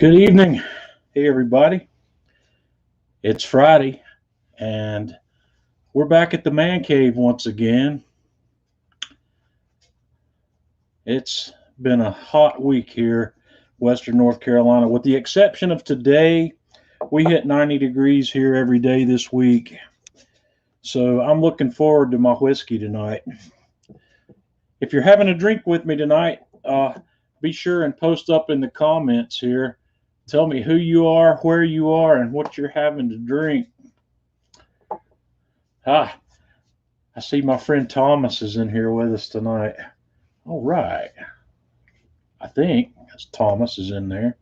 Good evening. Hey, everybody. It's Friday, and we're back at the man cave once again. It's been a hot week here, Western North Carolina, with the exception of today. We hit 90 degrees here every day this week. So I'm looking forward to my whiskey tonight. If you're having a drink with me tonight, be sure and post up in the comments here. Tell me who you are, where you are, and what you're having to drink. I see my friend Thomas is in here with us tonight. All right. I think Thomas is in there.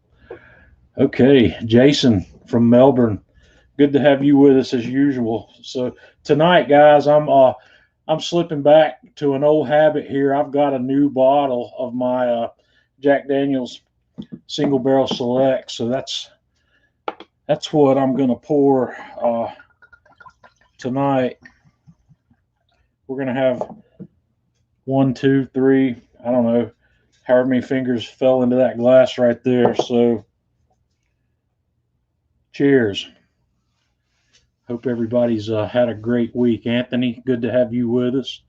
Okay, Jason from Melbourne. Good to have you with us as usual. So tonight, guys, I'm slipping back to an old habit here. I've got a new bottle of my Jack Daniel's Single Barrel Select. So that's what I'm gonna pour tonight. We're gonna have 1, 2, 3. I don't know however many fingers fell into that glass right there. So cheers. Hope everybody's had a great week. Anthony, good to have you with us.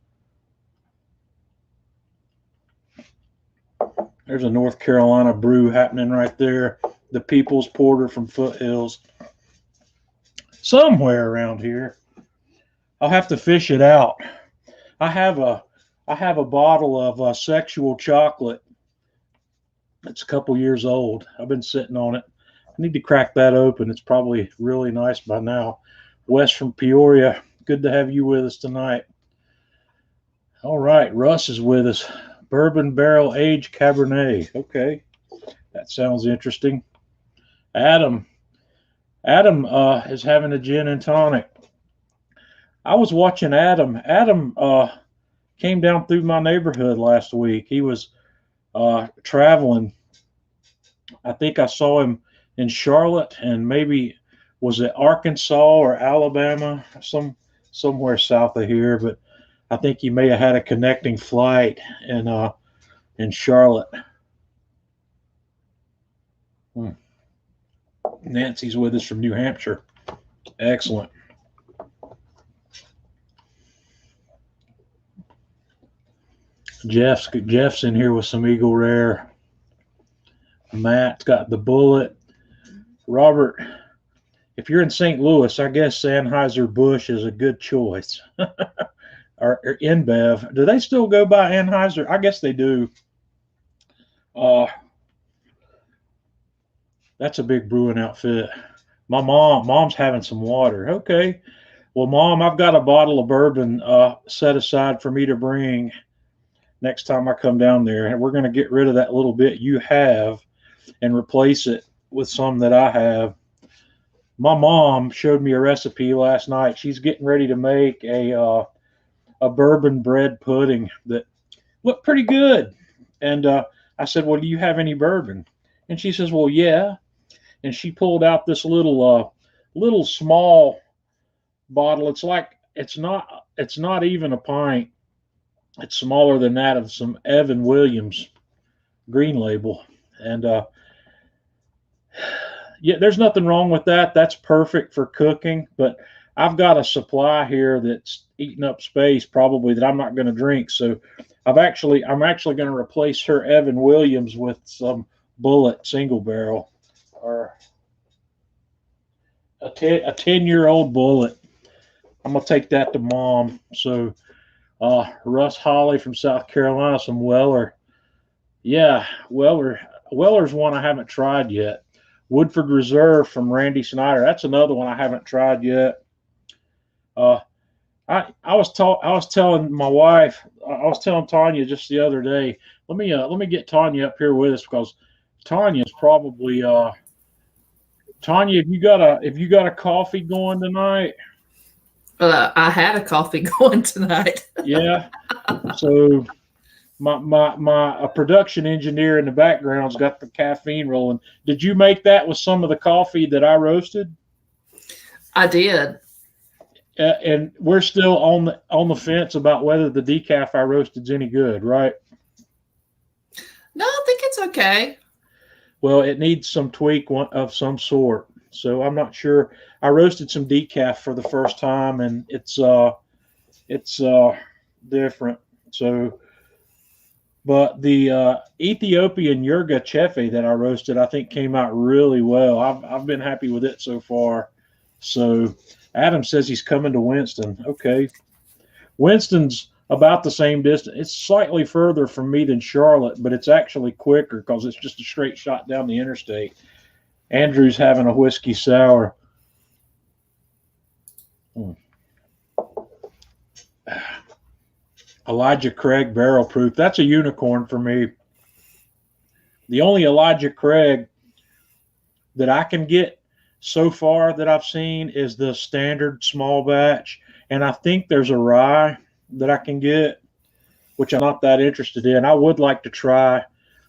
There's a North Carolina brew happening right there. The People's Porter from Foothills. Somewhere around here. I'll have to fish it out. I have a bottle of sexual chocolate. It's a couple years old. I've been sitting on it. I need to crack that open. It's probably really nice by now. Wes from Peoria, good to have you with us tonight. All right, Russ is with us. Bourbon Barrel Aged Cabernet. Okay, that sounds interesting. Adam is having a gin and tonic. I was watching Adam. Adam came down through my neighborhood last week. He was traveling. I think I saw him in Charlotte, and maybe was it Arkansas or Alabama, somewhere south of here. But I think he may have had a connecting flight in Charlotte. Nancy's with us from New Hampshire. Excellent. Jeff's in here with some Eagle Rare. Matt's got the Bullet. Robert, if you're in St. Louis, I guess Anheuser-Busch is a good choice. or InBev. Do they still go by Anheuser? I guess they do. That's a big brewing outfit. My mom's having some water. Okay. Well, Mom, I've got a bottle of bourbon set aside for me to bring next time I come down there. And we're going to get rid of that little bit you have and replace it with some that I have. My mom showed me a recipe last night. She's getting ready to make a bourbon bread pudding that looked pretty good. And I said, well, do you have any bourbon? And she says, well, yeah. And she pulled out this little small bottle. It's not even a pint. It's smaller than that of some Evan Williams green label. And yeah, there's nothing wrong with that. That's perfect for cooking. But I've got a supply here that's eating up space probably that I'm not going to drink. So I'm actually going to replace her Evan Williams with some Bullet single barrel, or a 10-year-old Bullet. I'm going to take that to Mom. So Russ Holly from South Carolina, some Weller. Yeah, Weller's one I haven't tried yet. Woodford Reserve from Randy Snyder. That's another one I haven't tried yet. I was telling my wife, I was telling Tanya just the other day. Let me get Tanya up here with us, because Tanya's probably Tanya. Have you got a coffee going tonight? I had a coffee going tonight. Yeah. So my production engineer in the background's got the caffeine rolling. Did you make that with some of the coffee that I roasted? I did. And we're still on the fence about whether the decaf I roasted's any good, right? No, I think it's okay. Well, it needs some tweak of some sort. So I'm not sure. I roasted some decaf for the first time, and it's different. So, but the Ethiopian Yurga Chefe that I roasted, I think came out really well. I've been happy with it so far. So Adam says he's coming to Winston. Okay, Winston's about the same distance. It's slightly further from me than Charlotte, but it's actually quicker because it's just a straight shot down the interstate. Andrew's having a whiskey sour. Mm. Elijah Craig barrel proof. That's a unicorn for me. The only Elijah Craig that I can get so far that I've seen is the standard small batch. And I think there's a rye that I can get, which I'm not that interested in. I would like to try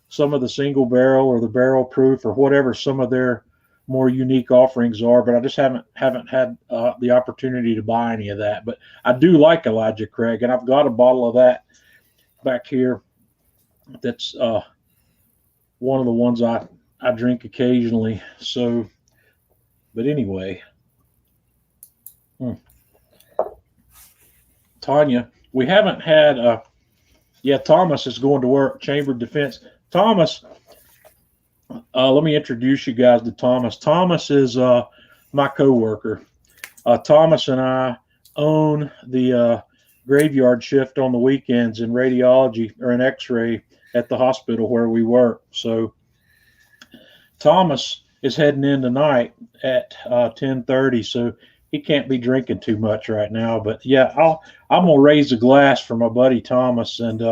some of the single barrel or the barrel proof or whatever some of their more unique offerings are, but I just haven't had the opportunity to buy any of that. But I do like Elijah Craig, and I've got a bottle of that back here. That's one of the ones I drink occasionally. So, but anyway, Tanya, we haven't had. Yeah, Thomas is going to work. Chamber of Defense. Thomas. Let me introduce you guys to Thomas. Thomas is my coworker. Thomas and I own the graveyard shift on the weekends in radiology or in X-ray at the hospital where we work. So Thomas is heading in tonight at 10:30. So he can't be drinking too much right now. But yeah, I'm gonna raise a glass for my buddy Thomas, and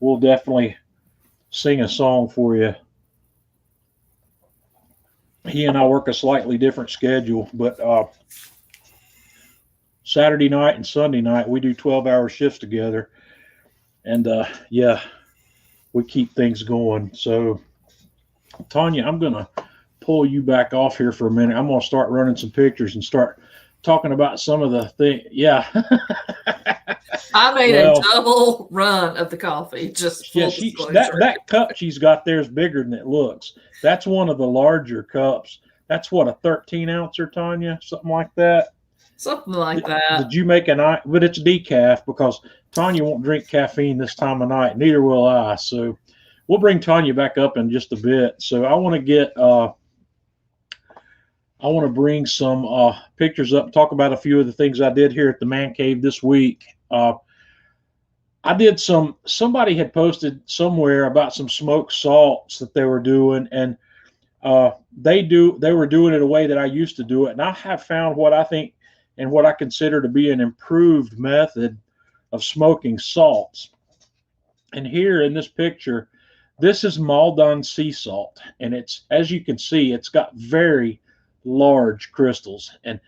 we'll definitely sing a song for you. He and I work a slightly different schedule, but Saturday night and Sunday night we do 12-hour shifts together, and yeah, we keep things going. So, Tanya, I'm gonna pull you back off here for a minute. I'm gonna start running some pictures and start talking about some of the things. Yeah. I made a double run of the coffee. Just full disclosure. That cup she's got there is bigger than it looks. That's one of the larger cups. That's what, a 13 ouncer, Tanya, something like that. Something like that. Did you make but it's decaf because Tanya won't drink caffeine this time of night. Neither will I. So we'll bring Tanya back up in just a bit. So I want to bring some pictures up, talk about a few of the things I did here at the Man Cave this week. I did somebody had posted somewhere about some smoked salts that they were doing, and they were doing it a way that I used to do it. And I have found what I think and what I consider to be an improved method of smoking salts. And here in this picture, this is Maldon sea salt. And it's, as you can see, it's got very large crystals. And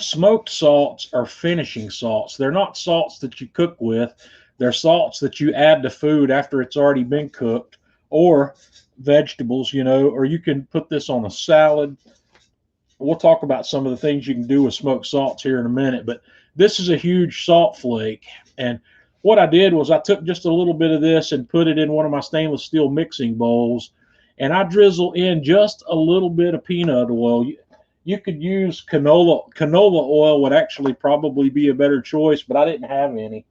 smoked salts are finishing salts. They're not salts that you cook with. They're salts that you add to food after it's already been cooked, or vegetables, or you can put this on a salad. We'll talk about some of the things you can do with smoked salts here in a minute, but this is a huge salt flake. And what I did was I took just a little bit of this and put it in one of my stainless steel mixing bowls, and I drizzle in just a little bit of peanut oil. You could use canola. Canola oil would actually probably be a better choice, but I didn't have any.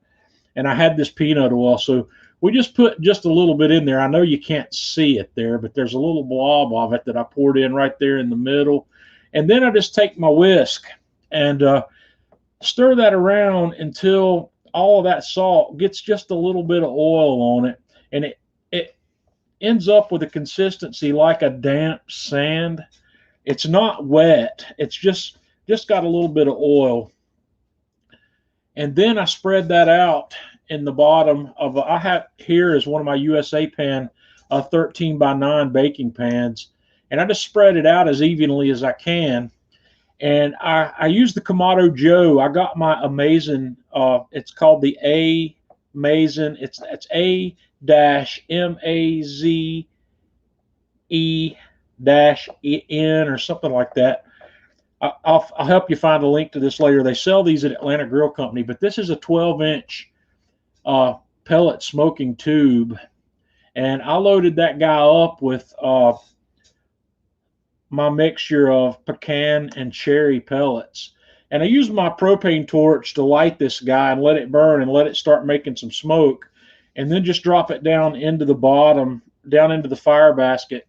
And I had this peanut oil. So we just put just a little bit in there. I know you can't see it there, but there's a little blob of it that I poured in right there in the middle. And then I just take my whisk and stir that around until all of that salt gets just a little bit of oil on it. And it ends up with a consistency like a damp sand. It's not wet. It's just got a little bit of oil. And then I spread that out in the bottom of I have here is one of my USA Pan 13x9 baking pans. And I just spread it out as evenly as I can. And I use the Kamado Joe. I got my amazing, it's called the A-Mazen. It's A-MAZE-N or something like that. I'll help you find a link to this later. They sell these at Atlanta Grill Company, but this is a 12-inch pellet smoking tube, And I loaded that guy up with my mixture of pecan and cherry pellets. And I used my propane torch to light this guy and let it burn and let it start making some smoke. And then just drop it down into the bottom, down into the fire basket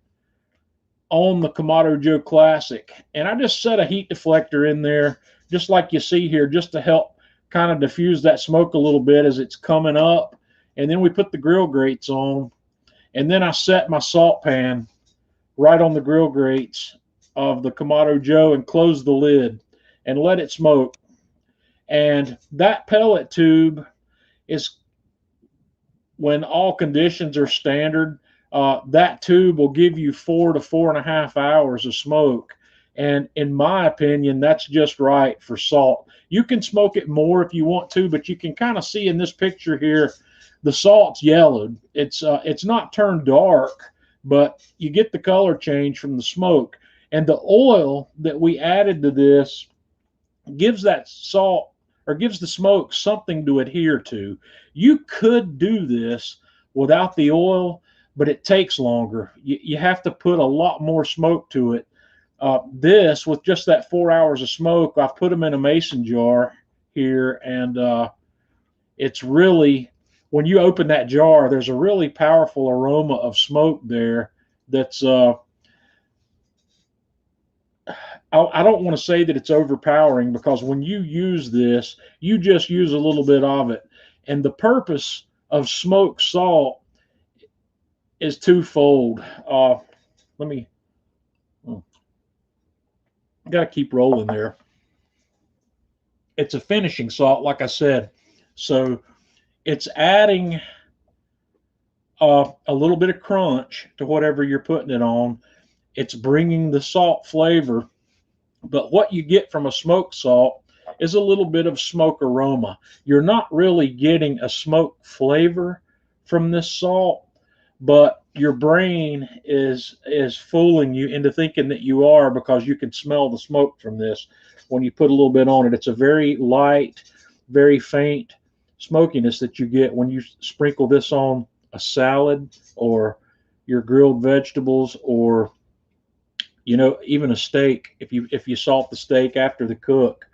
on the Kamado Joe Classic. And I just set a heat deflector in there, just like you see here, just to help kind of diffuse that smoke a little bit as it's coming up. And then we put the grill grates on. And then I set my salt pan right on the grill grates of the Kamado Joe and close the lid and let it smoke. And that pellet tube is, when all conditions are standard, that tube will give you 4 to 4.5 hours of smoke. And in my opinion, that's just right for salt. You can smoke it more if you want to, but you can kind of see in this picture here, the salt's yellowed. It's not turned dark, but you get the color change from the smoke. And the oil that we added to this gives that salt, or gives the smoke something to adhere to. You could do this without the oil, but it takes longer. You have to put a lot more smoke to it. This, with just that 4 hours of smoke, I've put them in a mason jar here, and it's really, when you open that jar, there's a really powerful aroma of smoke there that's, I don't want to say that it's overpowering, because when you use this, you just use a little bit of it. And the purpose of smoked salt is twofold. Let me, got to keep rolling there. It's a finishing salt, like I said. So it's adding a little bit of crunch to whatever you're putting it on. It's bringing the salt flavor. But what you get from a smoked salt is a little bit of smoke aroma. You're not really getting a smoke flavor from this salt, but your brain is fooling you into thinking that you are, because you can smell the smoke from this when you put a little bit on it. It's a very light, very faint smokiness that you get when you sprinkle this on a salad or your grilled vegetables, or even a steak, if you salt the steak after the cook.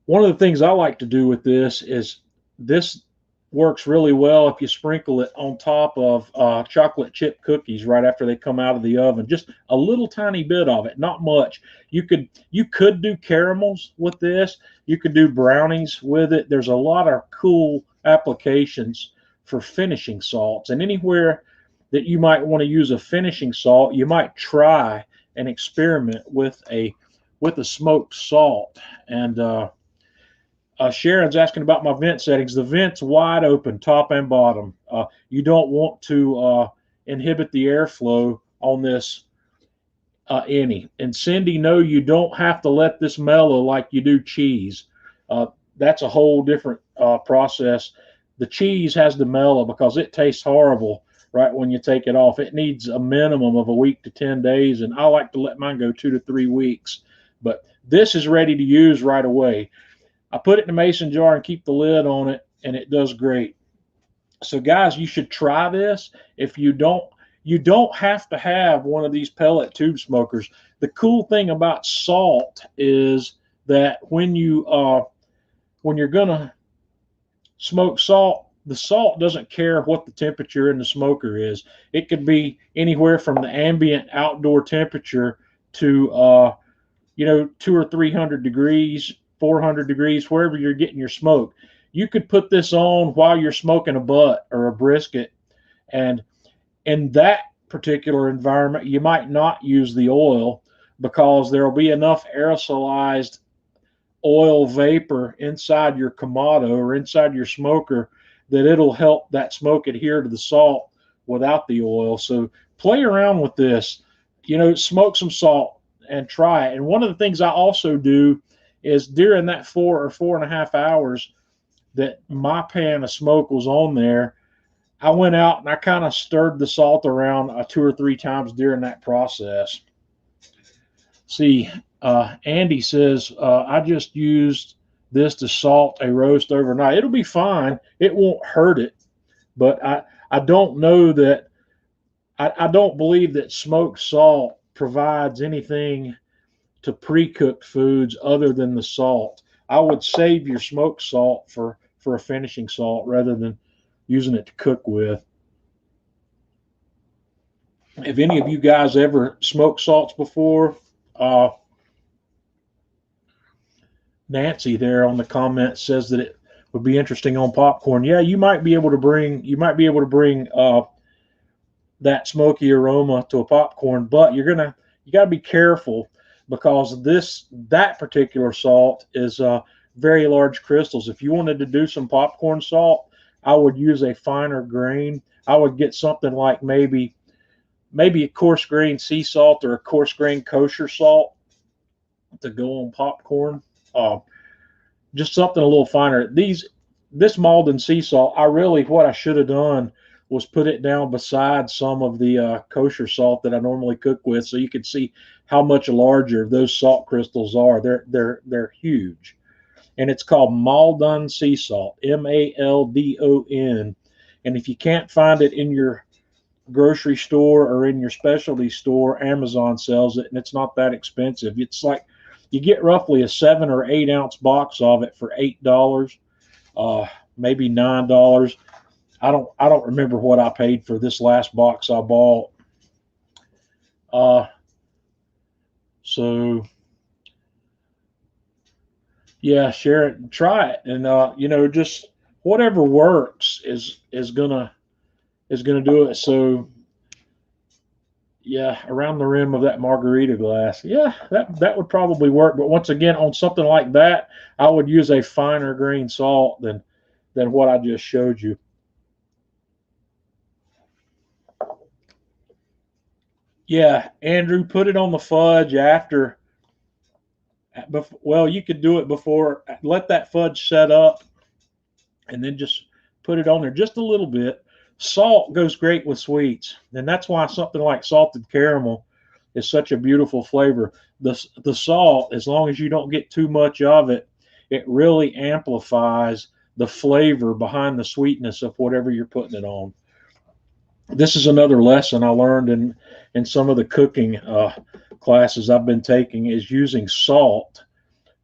One of the things I like to do with this is, this works really well if you sprinkle it on top of chocolate chip cookies right after they come out of the oven. Just a little tiny bit of it, not much. You could do caramels with this. You could do brownies with it. There's a lot of cool applications for finishing salts, and anywhere that you might want to use a finishing salt, you might try and experiment with a smoked salt. And Sharon's asking about my vent settings. The vent's wide open, top and bottom. You don't want to inhibit the airflow on this any. And Cindy, no, you don't have to let this mellow like you do cheese. That's a whole different process. The cheese has to mellow because it tastes horrible right when you take it off. It needs a minimum of a week to 10 days, and I like to let mine go 2 to 3 weeks. But this is ready to use right away. I put it in a mason jar and keep the lid on it, and it does great. So guys, you should try this. If you don't have to have one of these pellet tube smokers. The cool thing about salt is that when you're gonna smoke salt, the salt doesn't care what the temperature in the smoker is. It could be anywhere from the ambient outdoor temperature to 200 or 300 degrees, 400 degrees, wherever you're getting your smoke. You could put this on while you're smoking a butt or a brisket, and in that particular environment, you might not use the oil, because there will be enough aerosolized oil vapor inside your Kamado or inside your smoker that it'll help that smoke adhere to the salt without the oil. So play around with this, smoke some salt and try it. And one of the things I also do is, during that 4 or 4.5 hours that my pan of smoke was on there, I went out and I kind of stirred the salt around 2 or 3 times during that process. See, Andy says, I just used this to salt a roast overnight. It'll be fine. It won't hurt it, But I don't know that I don't believe that smoked salt provides anything to pre-cooked foods other than the salt. I would save your smoked salt for a finishing salt rather than using it to cook with. Have any of you guys ever smoked salts before? Uh, Nancy there on the comment says that it would be interesting on popcorn. Yeah, you might be able to bring that smoky aroma to a popcorn, but you got to be careful because that particular salt is very large crystals. If you wanted to do some popcorn salt, I would use a finer grain. I would get something like maybe a coarse grain sea salt or a coarse grain kosher salt to go on popcorn. Uh, just something a little finer. This Malden sea salt, what I should have done was put it down beside some of the kosher salt that I normally cook with, so you could see how much larger those salt crystals are. They're huge, and it's called Malden sea salt, Maldon. And if you can't find it in your grocery store or in your specialty store, Amazon sells it, and it's not that expensive. It's like you get roughly a 7 or 8 ounce box of it for $8, uh, maybe $9. I don't remember what I paid for this last box I bought. Uh, so yeah, share it and try it, and just whatever works is gonna do it. So yeah, around the rim of that margarita glass. Yeah, that would probably work. But once again, on something like that, I would use a finer grain salt than what I just showed you. Yeah, Andrew, put it on the fudge after. Well, you could do it before. Let that fudge set up, and then just put it on there just a little bit. Salt goes great with sweets, and that's why something like salted caramel is such a beautiful flavor. The salt, as long as you don't get too much of it, it really amplifies the flavor behind the sweetness of whatever you're putting it on. This is another lesson I learned in some of the cooking classes I've been taking, is using salt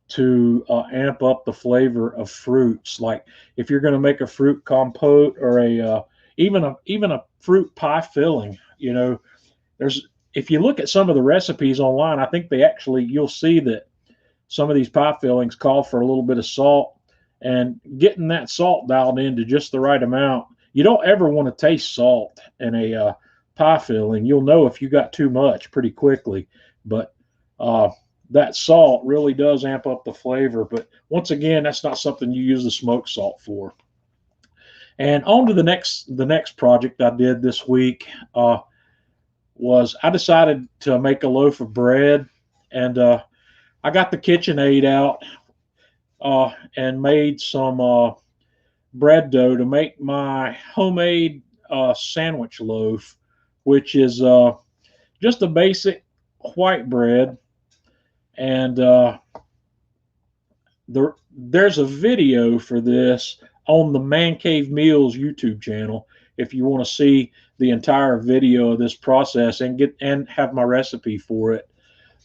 to amp up the flavor of fruits. Like if you're going to make a fruit compote or even a fruit pie filling, there's if you look at some of the recipes online, I think you'll see that some of these pie fillings call for a little bit of salt, and getting that salt dialed into just the right amount. You don't ever want to taste salt in a pie filling. You'll know if you got too much pretty quickly, but that salt really does amp up the flavor. But once again, that's not something you use the smoked salt for. And on to the next project I did this week. Was I decided to make a loaf of bread, and I got the KitchenAid out and made some bread dough to make my homemade sandwich loaf, which is just a basic white bread. And there's a video for this on the Man Cave Meals YouTube channel if you want to see the entire video of this process and have my recipe for it.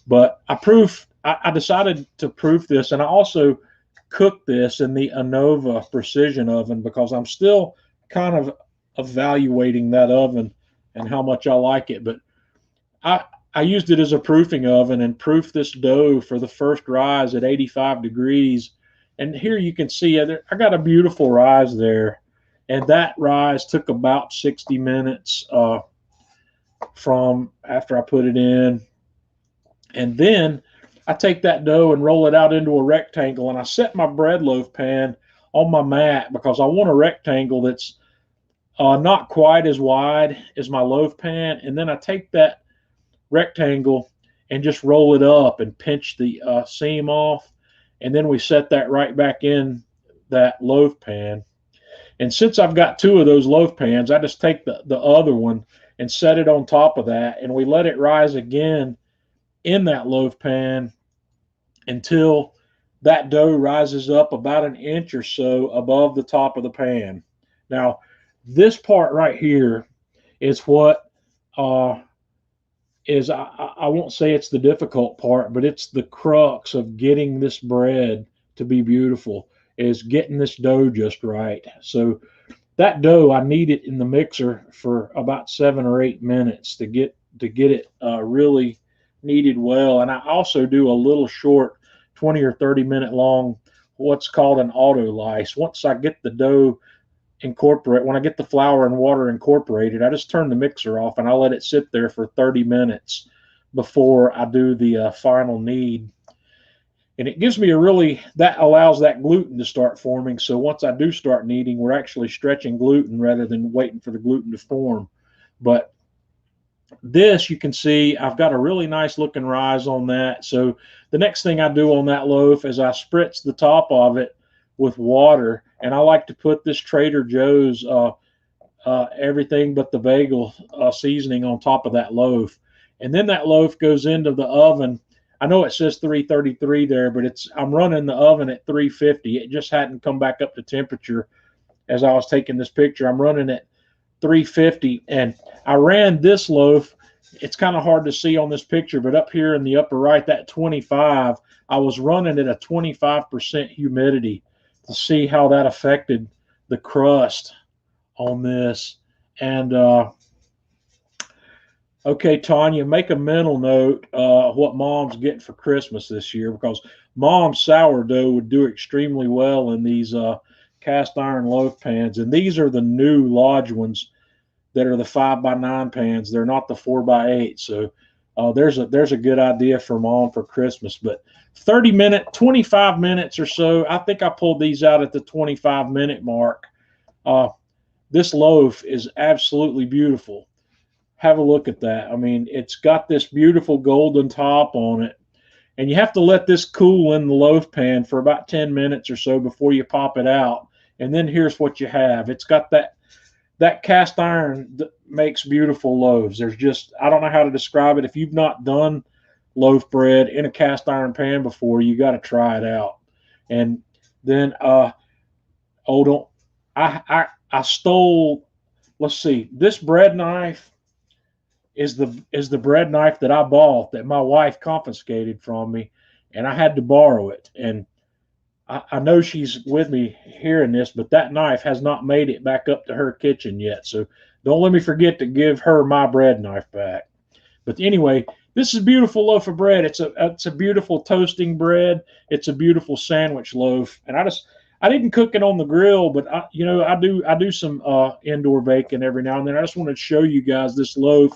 But I decided to proof this, and I also cooked this in the Anova precision oven because I'm still kind of evaluating that oven and how much I like it. But I used it as a proofing oven and proofed this dough for the first rise at 85 degrees. And here you can see I got a beautiful rise there. And that rise took about 60 minutes from after I put it in. And then I take that dough and roll it out into a rectangle, and I set my bread loaf pan on my mat because I want a rectangle that's not quite as wide as my loaf pan. And then I take that rectangle and just roll it up and pinch the seam off. And then we set that right back in that loaf pan. And since I've got two of those loaf pans, I just take the other one and set it on top of that, and we let it rise again in that loaf pan until that dough rises up about an inch or so above the top of the pan. Now, This part right here is what uh, is I won't say it's the difficult part, but it's the crux of getting this bread to be beautiful, is getting this dough just right. So that dough, I knead it in the mixer for about 7 or 8 minutes to get it really kneaded well. And I also do a little short 20 or 30 minute long what's called an auto lice. Once I get the dough when I get the flour and water incorporated, I just turn the mixer off and I let it sit there for 30 minutes before I do the final knead. And it gives me that allows that gluten to start forming. So once I do start kneading, we're actually stretching gluten rather than waiting for the gluten to form. But this, you can see I've got a really nice looking rise on that. So the next thing I do on that loaf is I spritz the top of it with water, and I like to put this Trader Joe's everything but the bagel seasoning on top of that loaf. And then that loaf goes into the oven. I know it says 333 there, but I'm running the oven at 350. It just hadn't come back up to temperature as I was taking this picture. I'm running at 350, and I ran this loaf. It's kind of hard to see on this picture, but up here in the upper right, that 25, I was running at a 25% humidity to see how that affected the crust on this. And okay, Tanya, make a mental note what Mom's getting for Christmas this year, because Mom's sourdough would do extremely well in these cast iron loaf pans. And these are the new Lodge ones that are the 5x9 pans. They're not the 4x8. So there's a good idea for Mom for Christmas. But 25 minutes or so. I think I pulled these out at the 25-minute mark. This loaf is absolutely beautiful. Have a look at that. I mean, it's got this beautiful golden top on it. And you have to let this cool in the loaf pan for about 10 minutes or so before you pop it out. And then here's what you have. It's got that cast iron that makes beautiful loaves. I don't know how to describe it. If you've not done loaf bread in a cast iron pan before, you got to try it out. And then, I stole, let's see, this bread knife is the bread knife that I bought that my wife confiscated from me, and I had to borrow it. And I know she's with me hearing this, but that knife has not made it back up to her kitchen yet. So don't let me forget to give her my bread knife back. But anyway, this is a beautiful loaf of bread. It's a beautiful toasting bread. It's a beautiful sandwich loaf. And I didn't cook it on the grill, but I do some indoor baking every now and then. I just wanted to show you guys this loaf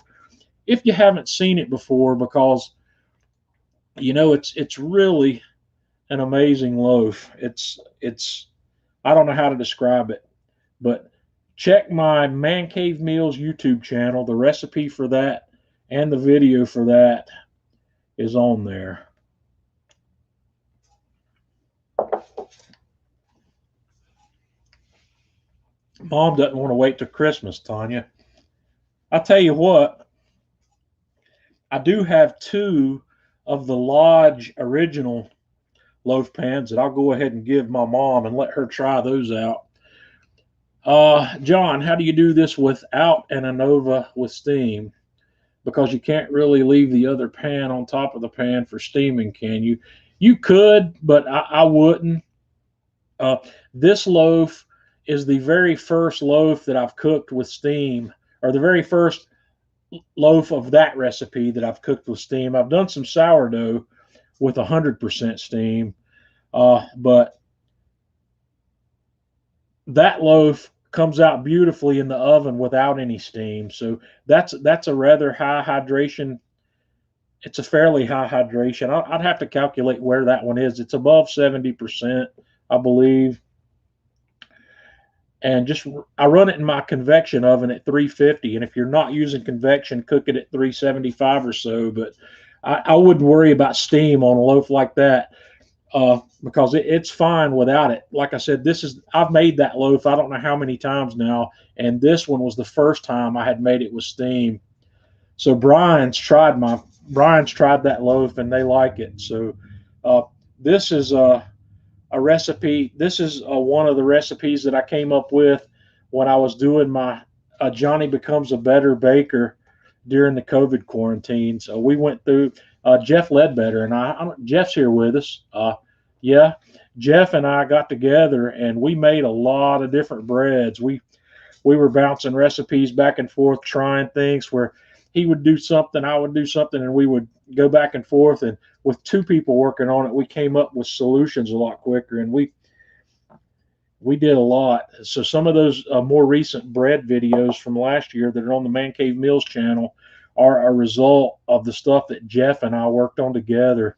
if you haven't seen it before, because it's really an amazing loaf. It's I don't know how to describe it, but check my Man Cave Meals YouTube channel. The recipe for that and the video for that is on there. Mom doesn't want to wait till Christmas, Tanya. I'll tell you what, I do have 2 of the Lodge original loaf pans that I'll go ahead and give my mom and let her try those out. John, how do you do this without an ANOVA with steam? Because you can't really leave the other pan on top of the pan for steaming, can you? You could, but I wouldn't. This loaf is the very first loaf that I've cooked with steam, or the very first loaf of that recipe that I've cooked with steam. I've done some sourdough with 100% steam, but that loaf comes out beautifully in the oven without any steam. So that's a rather high hydration. It's a fairly high hydration. I'd have to calculate where that one is. It's above 70%, I believe. And I run it in my convection oven at 350. And if you're not using convection, cook it at 375 or so. But I wouldn't worry about steam on a loaf like that, because it's fine without it. Like I said, I've made that loaf I don't know how many times now, and this one was the first time I had made it with steam. So Brian's tried that loaf and they like it. So this is a recipe. This is one of the recipes that I came up with when I was doing my Johnny Becomes a Better Baker during the COVID quarantine. So we went through Jeff Ledbetter and Jeff's here with us. Yeah, Jeff and I got together and we made a lot of different breads. We were bouncing recipes back and forth, trying things where he would do something, I would do something, and we would go back and forth. And with two people working on it, we came up with solutions a lot quicker. And we did a lot. So some of those more recent bread videos from last year that are on the Man Cave Meals channel are a result of the stuff that Jeff and I worked on together.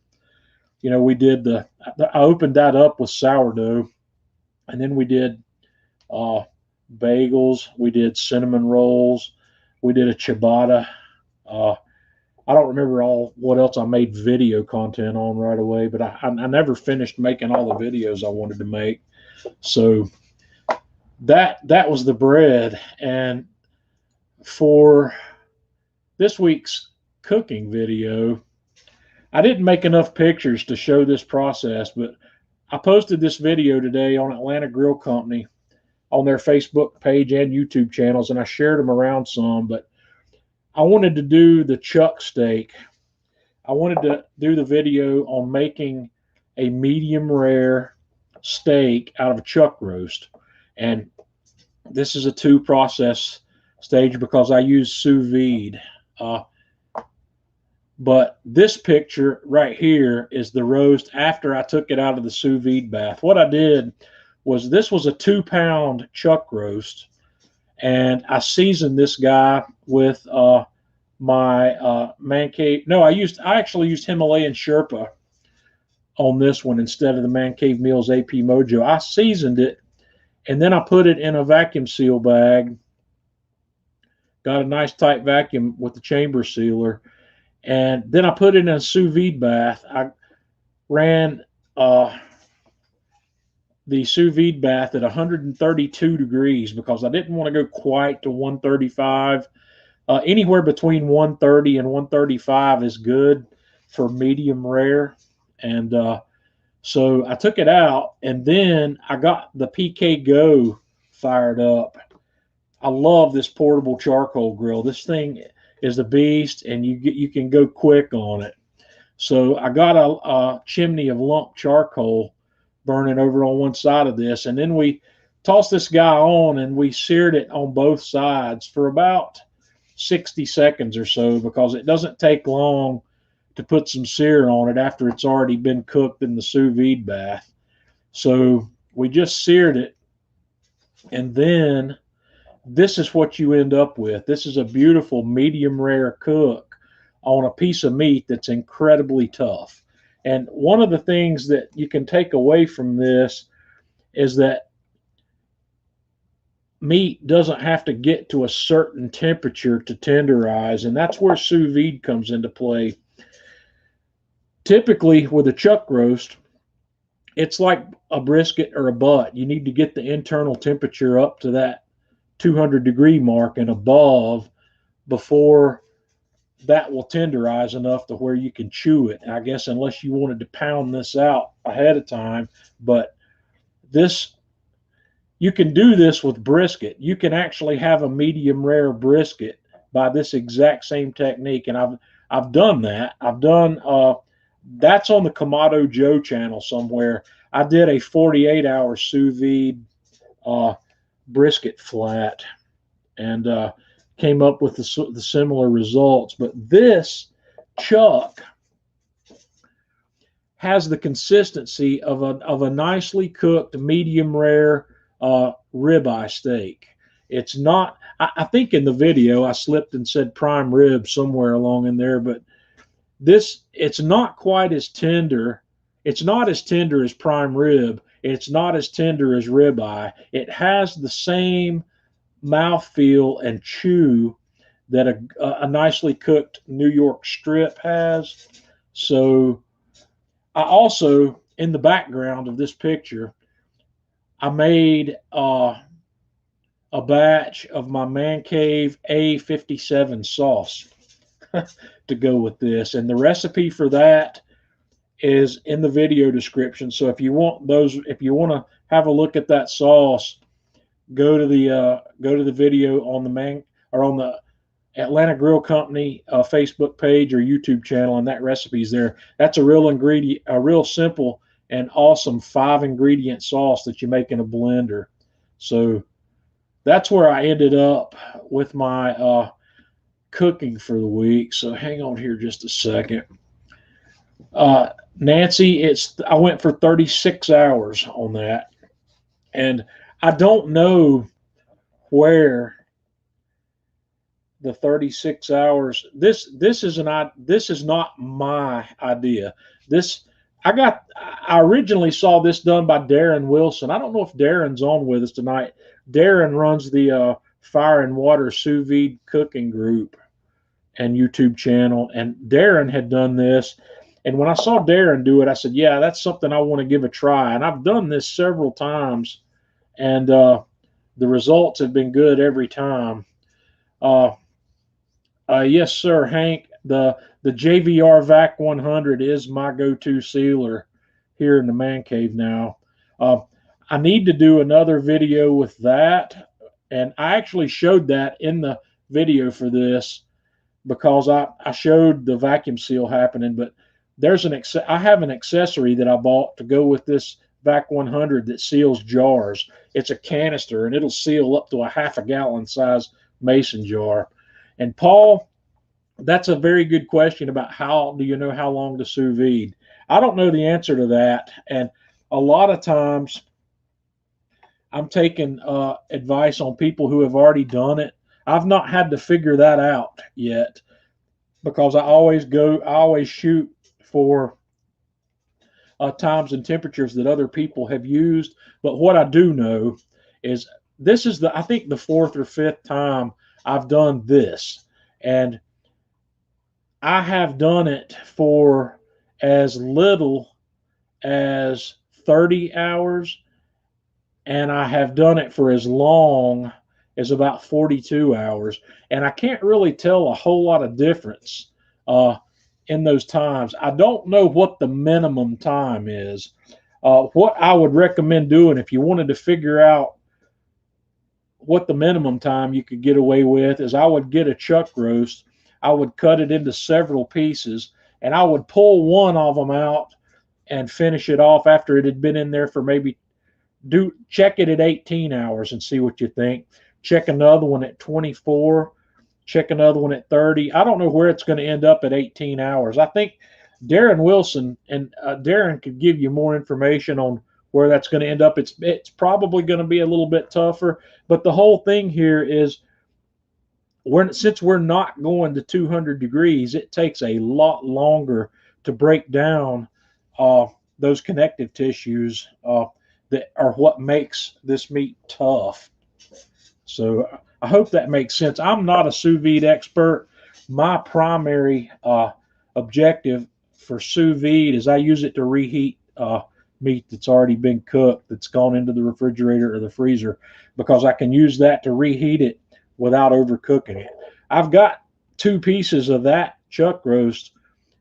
You know, we did I opened that up with sourdough, and then we did bagels, we did cinnamon rolls, we did a ciabatta. I don't remember what else I made video content on right away, but I never finished making all the videos I wanted to make. So that was the bread. And for this week's cooking video, I didn't make enough pictures to show this process, but I posted this video today on Atlanta Grill Company on their Facebook page and YouTube channels, and I shared them around some. But I wanted to do the chuck steak. I wanted to do the video on making a medium rare steak out of a chuck roast. And this is a 2-process stage because I use sous vide. But this picture right here is the roast after I took it out of the sous vide bath. What I did was, this was a 2-pound chuck roast, and I seasoned this guy with my Man Cave. No, I actually used Himalayan Sherpa on this one instead of the Man Cave Meals AP Mojo. I seasoned it, and then I put it in a vacuum seal bag. Got a nice tight vacuum with the chamber sealer, and then I put it in a sous vide bath. I ran the sous vide bath at 132 degrees because I didn't want to go quite to 135. Anywhere between 130 and 135 is good for medium rare. And so I took it out, and then I got the PK Go fired up. I love this portable charcoal grill. This thing is a beast, and you can go quick on it. So I got a chimney of lump charcoal burning over on one side of this, and then we tossed this guy on, and we seared it on both sides for about 60 seconds or so, because it doesn't take long to put some sear on it after it's already been cooked in the sous vide bath. So we just seared it, and then this is what you end up with. This is a beautiful medium rare cook on a piece of meat that's incredibly tough. And one of the things that you can take away from this is that meat doesn't have to get to a certain temperature to tenderize, and that's where sous vide comes into play. Typically, with a chuck roast, it's like a brisket or a butt. You need to get the internal temperature up to that 200-degree mark and above before that will tenderize enough to where you can chew it. I guess unless you wanted to pound this out ahead of time, but you can do this with brisket. You can actually have a medium rare brisket by this exact same technique, and I've done that. I've done that's on the Kamado Joe channel somewhere. I did a 48-hour sous vide brisket flat, and came up with the similar results. But this chuck has the consistency of a nicely cooked medium rare ribeye steak. It's not, I think in the video I slipped and said prime rib somewhere along in there, but it's not quite as tender. It's not as tender as prime rib. It's not as tender as ribeye. It has the same mouthfeel and chew that a nicely cooked New York strip has. So I also, in the background of this picture, I made a batch of my Man Cave A57 sauce to go with this, and the recipe for that is in the video description. So if you want to have a look at that sauce, go to the video on the on the Atlanta Grill Company Facebook page or YouTube channel, and that recipe's there. That's a real simple and awesome 5-ingredient sauce that you make in a blender. So that's where I ended up with my cooking for the week. So hang on here just a second. Nancy, I went for 36 hours on that, and I don't know where the 36 hours. This is not my idea. I originally saw this done by Darren Wilson. I don't know if Darren's on with us tonight. Darren runs the Fire and Water Sous Vide Cooking Group and YouTube channel, and Darren had done this. And when I saw Darren do it, I said, yeah, that's something I want to give a try. And I've done this several times, and the results have been good every time. Yes, sir, Hank. The JVR VAC 100 is my go-to sealer here in the man cave now. I need to do another video with that, and I actually showed that in the video for this because I showed the vacuum seal happening. But I have an accessory that I bought to go with this VAC 100 that seals jars. It's a canister, and it'll seal up to a half a gallon size mason jar. And Paul, that's a very good question about how do you know how long to sous vide. I don't know the answer to that, and a lot of times I'm taking advice on people who have already done it. I've not had to figure that out yet because I always shoot for times and temperatures that other people have used. But what I do know is this is I think the 4th or 5th time I've done this, and I have done it for as little as 30 hours, and I have done it for as long as about 42 hours. And I can't really tell a whole lot of difference in those times. I don't know what the minimum time is. What I would recommend doing if you wanted to figure out what the minimum time you could get away with is I would get a chuck roast. I would cut it into several pieces, and I would pull one of them out and finish it off after it had been in there for maybe check it at 18 hours and see what you think. Check another one at 24. Check another one at 30. I don't know where it's going to end up at 18 hours. I think Darren Wilson and Darren could give you more information on where that's going to end up. It's probably going to be a little bit tougher, but the whole thing here is since we're not going to 200 degrees, it takes a lot longer to break down those connective tissues that are what makes this meat tough. So I hope that makes sense. I'm not a sous vide expert. My primary objective for sous vide is I use it to reheat meat that's already been cooked, that's gone into the refrigerator or the freezer, because I can use that to reheat it without overcooking it. I've got 2 pieces of that chuck roast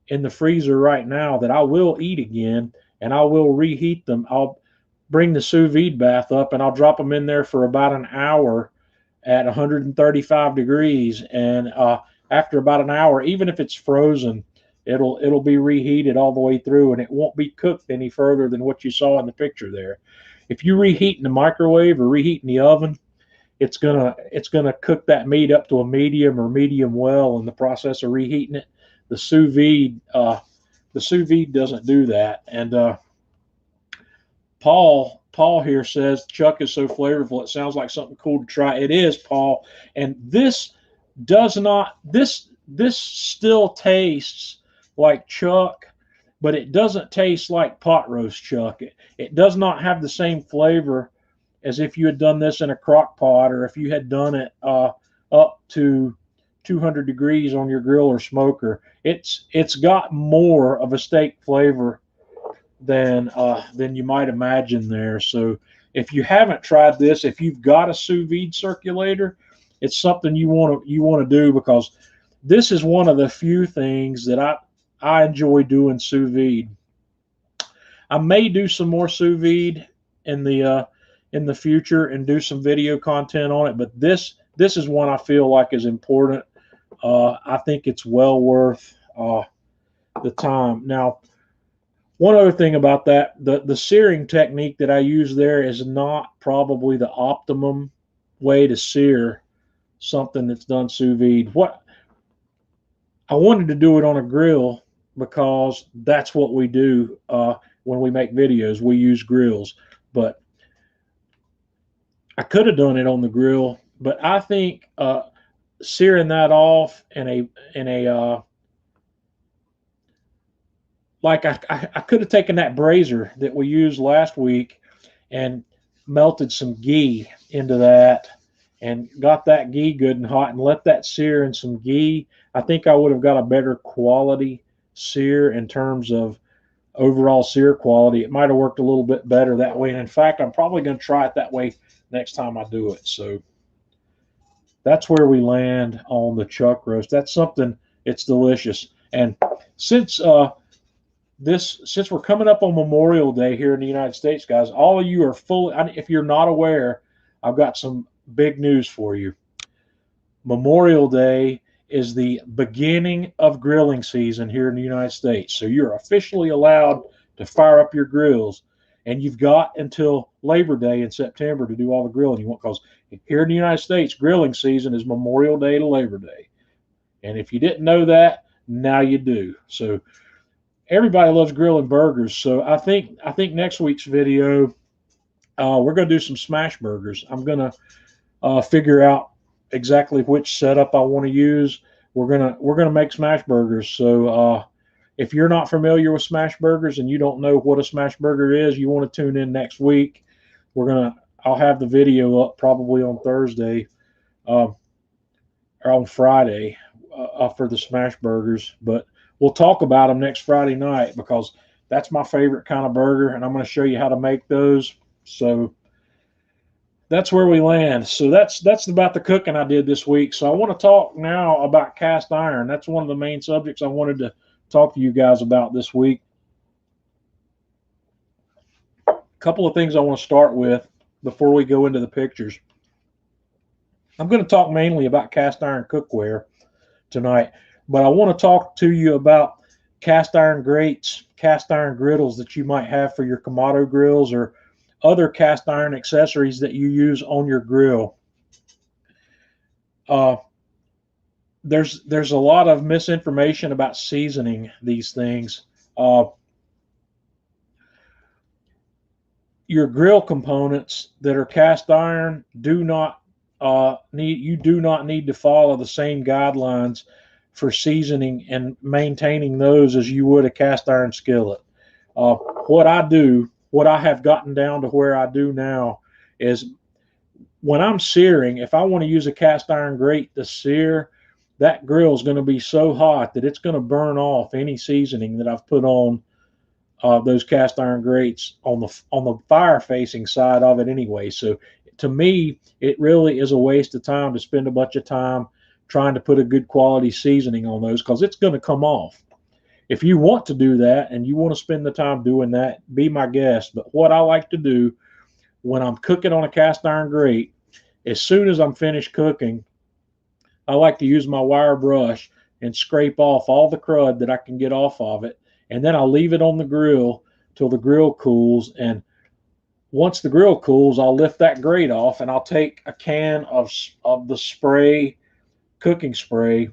in the freezer right now that I will eat again, and I will reheat them. I'll bring the sous vide bath up and I'll drop them in there for about an hour at 135 degrees, and after about an hour, even if it's frozen, it'll be reheated all the way through, and it won't be cooked any further than what you saw in the picture there. If you reheat in the microwave or reheat in the oven, it's gonna cook that meat up to a medium or medium well in the process of reheating it. The sous vide doesn't do that. And Paul here says chuck is so flavorful it sounds like something cool to try. It is, Paul, and this still tastes like chuck, but it doesn't taste like pot roast chuck. It does not have the same flavor as if you had done this in a crock pot, or if you had done it up to 200 degrees on your grill or smoker. It's got more of a steak flavor than you might imagine there. So if you haven't tried this, if you've got a sous vide circulator, it's something you want to do, because this is one of the few things that I enjoy doing sous vide. I may do some more sous vide in in the future and do some video content on it, but this is one I feel like is important. I think it's well worth the time. Now, one other thing about that, the searing technique that I use there is not probably the optimum way to sear something that's done sous vide. What I wanted to do it on a grill because that's what we do when we make videos. We use grills, but I could have done it on the grill. But I think searing that off in a like I could have taken that brazier that we used last week and melted some ghee into that and got that ghee good and hot and let that sear in some ghee. I think I would have got a better quality sear in terms of overall sear quality. It might have worked a little bit better that way. And in fact, I'm probably going to try it that way next time I do it. So that's where we land on the chuck roast. That's something, it's delicious. And since since we're coming up on Memorial Day here in the United States, guys, all of you are fully, if you're not aware, I've got some big news for you. Memorial Day is the beginning of grilling season here in the United States. So you're officially allowed to fire up your grills, and you've got until Labor Day in September to do all the grilling you want, because here in the United States, grilling season is Memorial Day to Labor Day. And if you didn't know that, now you do. So everybody loves grilling burgers. So I think next week's video, we're going to do some smash burgers. I'm going to figure out exactly which setup I want to use. We're gonna make smash burgers. So if you're not familiar with smash burgers and you don't know what a smash burger is, you want to tune in next week. I'll have the video up probably on Thursday or on Friday for the smash burgers. But we'll talk about them next Friday night because that's my favorite kind of burger, and I'm going to show you how to make those. So that's where we land. So that's about the cooking I did this week. So I want to talk now about cast iron. That's one of the main subjects I wanted to talk to you guys about this week. A couple of things I want to start with before we go into the pictures. I'm going to talk mainly about cast iron cookware tonight, but I want to talk to you about cast iron grates, cast iron griddles that you might have for your Kamado grills or other cast iron accessories that you use on your grill. There's a lot of misinformation about seasoning these things. Your grill components that are cast iron do not need to follow the same guidelines for seasoning and maintaining those as you would a cast iron skillet. What I have gotten down to where I do now is when I'm searing, if I want to use a cast iron grate to sear, that grill is going to be so hot that it's going to burn off any seasoning that I've put on those cast iron grates on the fire facing side of it anyway. So to me, it really is a waste of time to spend a bunch of time trying to put a good quality seasoning on those, because it's going to come off. If you want to do that and you want to spend the time doing that, be my guest. But what I like to do when I'm cooking on a cast iron grate, as soon as I'm finished cooking, I like to use my wire brush and scrape off all the crud that I can get off of it. And then I'll leave it on the grill till the grill cools. And once the grill cools, I'll lift that grate off and I'll take a can of the spray, cooking spray,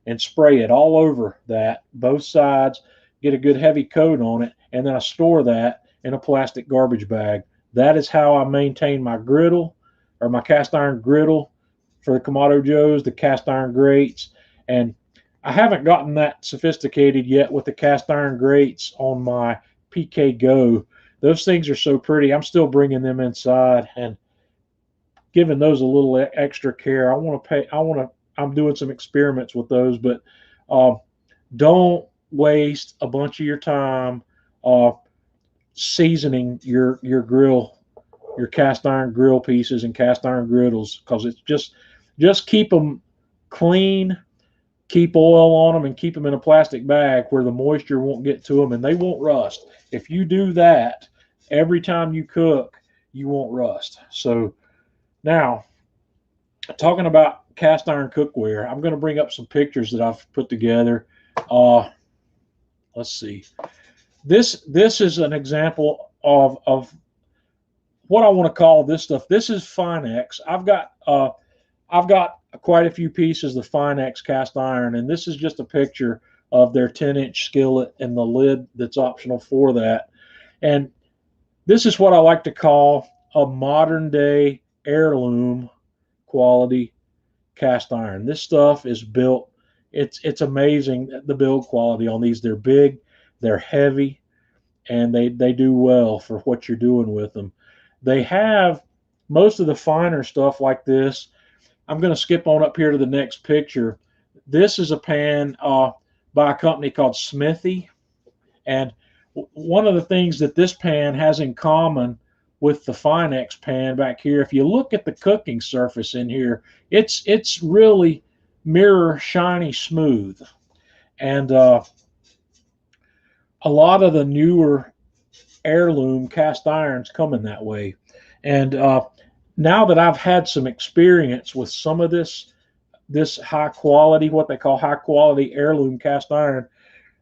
and spray it all over that, both sides, get a good heavy coat on it, and then I store that in a plastic garbage bag. That is how I maintain my griddle, or my cast iron griddle for the Kamado Joes, the cast iron grates. And I haven't gotten that sophisticated yet with the cast iron grates on my PK Go. Those things are so pretty. I'm still bringing them inside and giving those a little extra care. I'm doing some experiments with those, but don't waste a bunch of your time seasoning your grill, your cast iron grill pieces and cast iron griddles, because it's just keep them clean, keep oil on them, and keep them in a plastic bag where the moisture won't get to them and they won't rust. If you do that every time you cook, you won't rust. So now, talking about cast iron cookware, I'm going to bring up some pictures that I've put together. Let's see. This is an example of what I want to call this stuff. This is Finex. I've got quite a few pieces of Finex cast iron, and this is just a picture of their 10-inch skillet and the lid that's optional for that. And this is what I like to call a modern day heirloom quality cast iron. This stuff is built, it's amazing, the build quality on these. They're big, they're heavy, and they do well for what you're doing with them. They have most of the finer stuff like this. I'm going to skip on up here to the next picture. This is a pan by a company called Smithy. And one of the things that this pan has in common with the Finex pan back here, if you look at the cooking surface in here, it's really mirror shiny smooth. And a lot of the newer heirloom cast irons come in that way. And now that I've had some experience with some of this high quality, what they call high quality heirloom cast iron,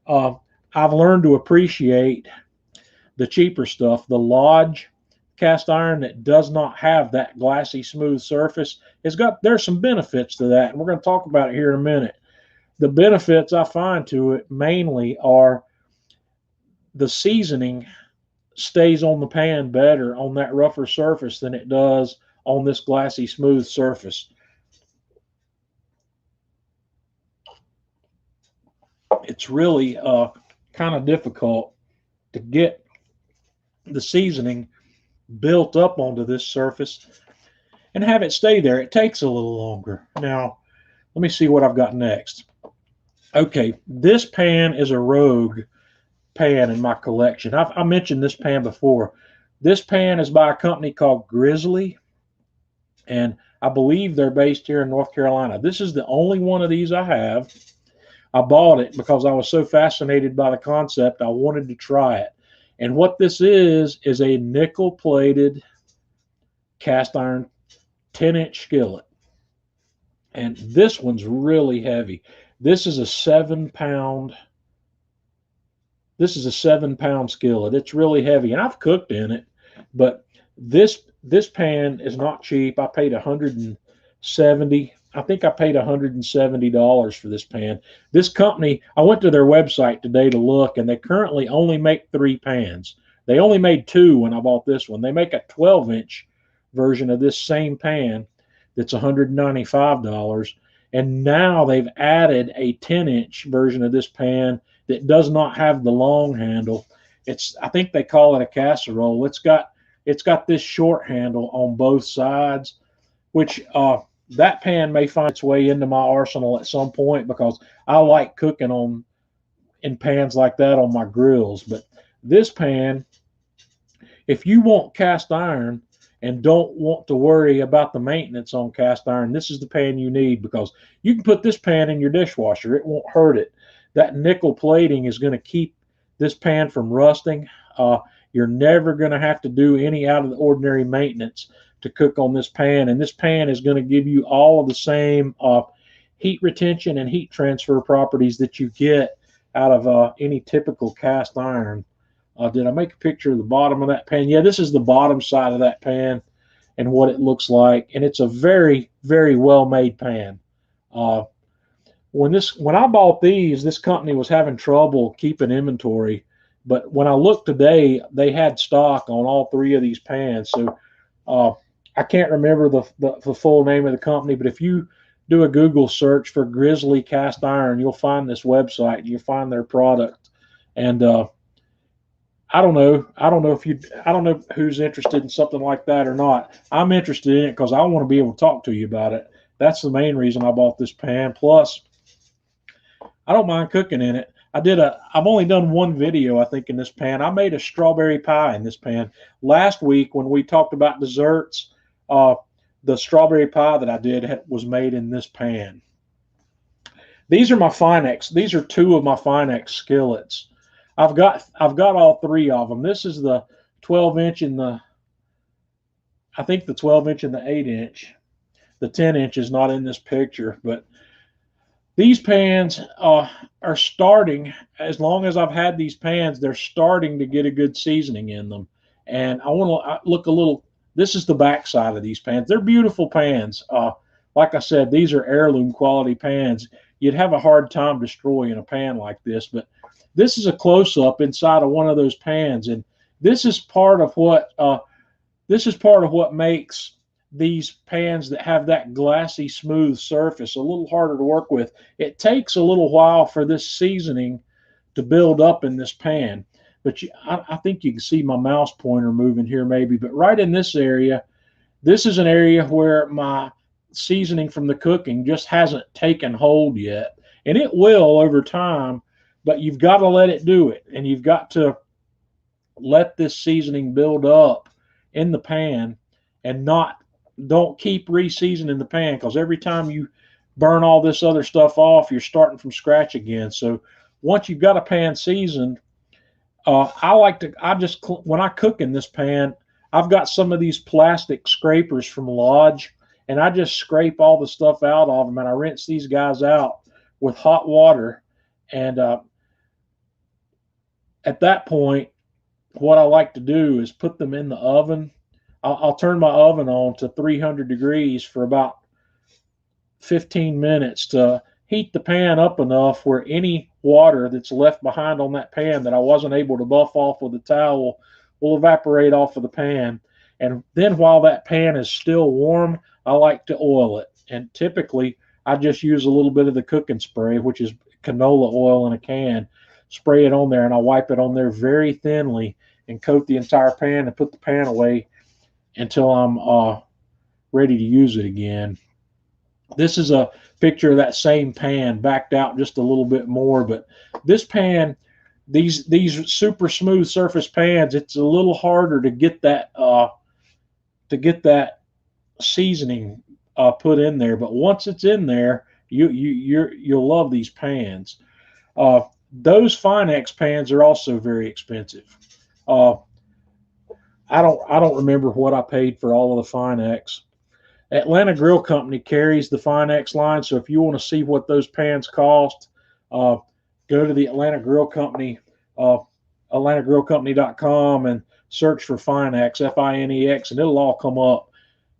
I've learned to appreciate the cheaper stuff. The Lodge cast iron that does not have that glassy smooth surface there's some benefits to that, and we're going to talk about it here in a minute. The benefits I find to it mainly are the seasoning stays on the pan better on that rougher surface than it does on this glassy smooth surface. It's really kind of difficult to get the seasoning built up onto this surface and have it stay there. It takes a little longer. Now, let me see what I've got next. Okay, this pan is a Rogue pan in my collection. I mentioned this pan before. This pan is by a company called Grizzly, and I believe they're based here in North Carolina. This is the only one of these I have. I bought it because I was so fascinated by the concept. I wanted to try it. And what this is a nickel-plated cast iron 10-inch skillet. And this one's really heavy. This is a 7-pound. This is a 7-pound skillet. It's really heavy, and I've cooked in it. But this pan is not cheap. I paid $170. I think I paid $170 for this pan. This company, I went to their website today to look, and they currently only make 3 pans. They only made 2 when I bought this one. They make a 12-inch version of this same pan that's $195. And now they've added a 10-inch version of this pan that does not have the long handle. I think they call it a casserole. It's got this short handle on both sides, which that pan may find its way into my arsenal at some point because I like cooking in pans like that on my grills. But this pan, if you want cast iron and don't want to worry about the maintenance on cast iron, this is the pan you need, because you can put this pan in your dishwasher. It won't hurt it. That nickel plating is going to keep this pan from rusting. You're never going to have to do any out of the ordinary maintenance to cook on this pan, and this pan is going to give you all of the same heat retention and heat transfer properties that you get out of any typical cast iron. Did I make a picture of the bottom of that pan? Yeah, this is the bottom side of that pan and what it looks like, and it's a very, very well made pan. When I bought these, this company was having trouble keeping inventory, but when I looked today, they had stock on all 3 of these pans. So I can't remember the full name of the company, but if you do a Google search for Grizzly Cast Iron, you'll find this website and you'll find their product. And I don't know who's interested in something like that or not. I'm interested in it because I want to be able to talk to you about it. That's the main reason I bought this pan. Plus, I don't mind cooking in it. I've only done one video, I think, in this pan. I made a strawberry pie in this pan. Last week when we talked about desserts, the strawberry pie that I did was made in this pan. These are my Finex. These are 2 of my Finex skillets. I've got all 3 of them. This is the 12-inch and I think the 12-inch and the 8-inch. The 10-inch is not in this picture, but these pans are starting, as long as I've had these pans, they're starting to get a good seasoning in them. And I want to look a little, this is the back side of these pans. They're beautiful pans. Like I said, these are heirloom quality pans. You'd have a hard time destroying a pan like this, but this is a close-up inside of one of those pans. And this is part of what makes these pans that have that glassy, smooth surface a little harder to work with. It takes a little while for this seasoning to build up in this pan. But I think you can see my mouse pointer moving here maybe. But right in this area, this is an area where my seasoning from the cooking just hasn't taken hold yet. And it will over time, but you've got to let it do it. And you've got to let this seasoning build up in the pan, and don't keep re-seasoning the pan, because every time you burn all this other stuff off, you're starting from scratch again. So once you've got a pan seasoned, when I cook in this pan, I've got some of these plastic scrapers from Lodge, and I just scrape all the stuff out of them, and I rinse these guys out with hot water. And at that point, what I like to do is put them in the oven. I'll turn my oven on to 300 degrees for about 15 minutes to heat the pan up enough where any water that's left behind on that pan that I wasn't able to buff off with a towel will evaporate off of the pan. And then while that pan is still warm, I like to oil it. And typically, I just use a little bit of the cooking spray, which is canola oil in a can, spray it on there, and I wipe it on there very thinly and coat the entire pan and put the pan away until I'm ready to use it again. This is a picture of that same pan backed out just a little bit more, but this pan, these super smooth surface pans, it's a little harder to get that seasoning put in there. But once it's in there, you'll love these pans. Those Finex pans are also very expensive. I don't remember what I paid for all of the Finex. Atlanta Grill Company carries the Finex line, so if you want to see what those pans cost, go to the Atlanta Grill Company, atlantagrillcompany.com, and search for Finex, Finex, and it'll all come up.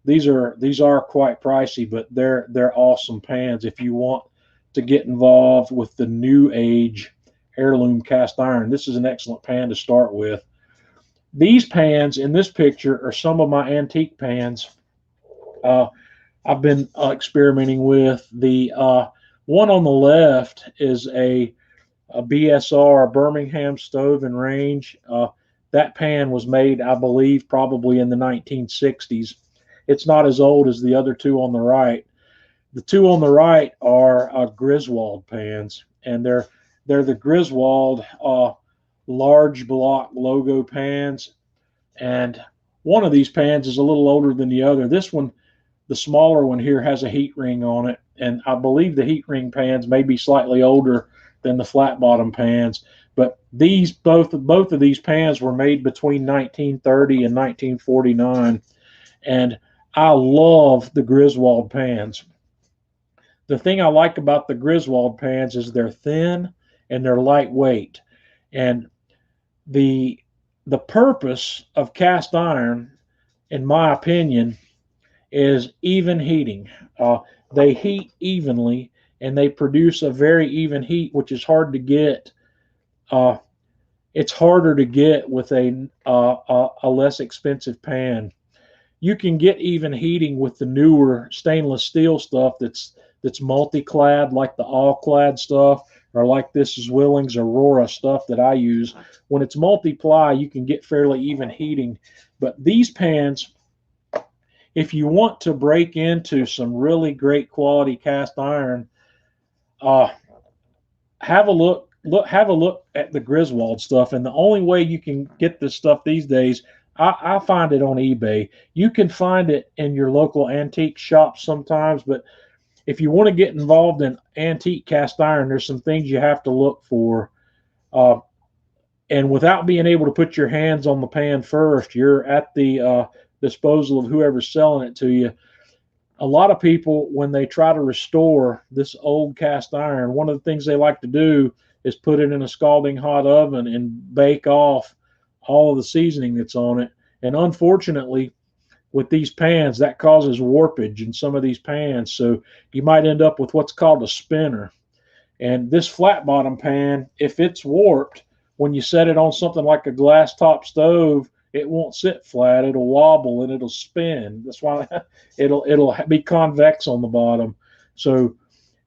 These are quite pricey, but they're awesome pans if you want to get involved with the new age heirloom cast iron. This is an excellent pan to start with. These pans in this picture are some of my antique pans I've been experimenting with. The one on the left is a BSR, a Birmingham Stove and Range. That pan was made, I believe, probably in the 1960s. It's not as old as the other two on the right. The two on the right are Griswold pans, and they're the Griswold large block logo pans. And one of these pans is a little older than the other. This one, the smaller one here, has a heat ring on it, and I believe the heat ring pans may be slightly older than the flat bottom pans. But both of these pans were made between 1930 and 1949, and I love the Griswold pans. The thing I like about the Griswold pans is they're thin and they're lightweight. And the purpose of cast iron, in my opinion, is even heating. They heat evenly, and they produce a very even heat, which is hard to get. It's harder to get with a less expensive pan. You can get even heating with the newer stainless steel stuff that's multi-clad, like the all-clad stuff, or like this is Willings Aurora stuff that I use. When it's multiply, you can get fairly even heating. But these pans, if you want to break into some really great quality cast iron, have a look at the Griswold stuff. And the only way you can get this stuff these days, I find it on eBay. You can find it in your local antique shop sometimes, but if you want to get involved in antique cast iron, there's some things you have to look for. And without being able to put your hands on the pan first, you're at the disposal of whoever's selling it to you. A lot of people, when they try to restore this old cast iron, one of the things they like to do is put it in a scalding hot oven and bake off all of the seasoning that's on it. And unfortunately, with these pans, that causes warpage in some of these pans. So you might end up with what's called a spinner. And this flat bottom pan, if it's warped, when you set it on something like a glass top stove, it won't sit flat. It'll wobble and it'll spin. That's why it'll be convex on the bottom. So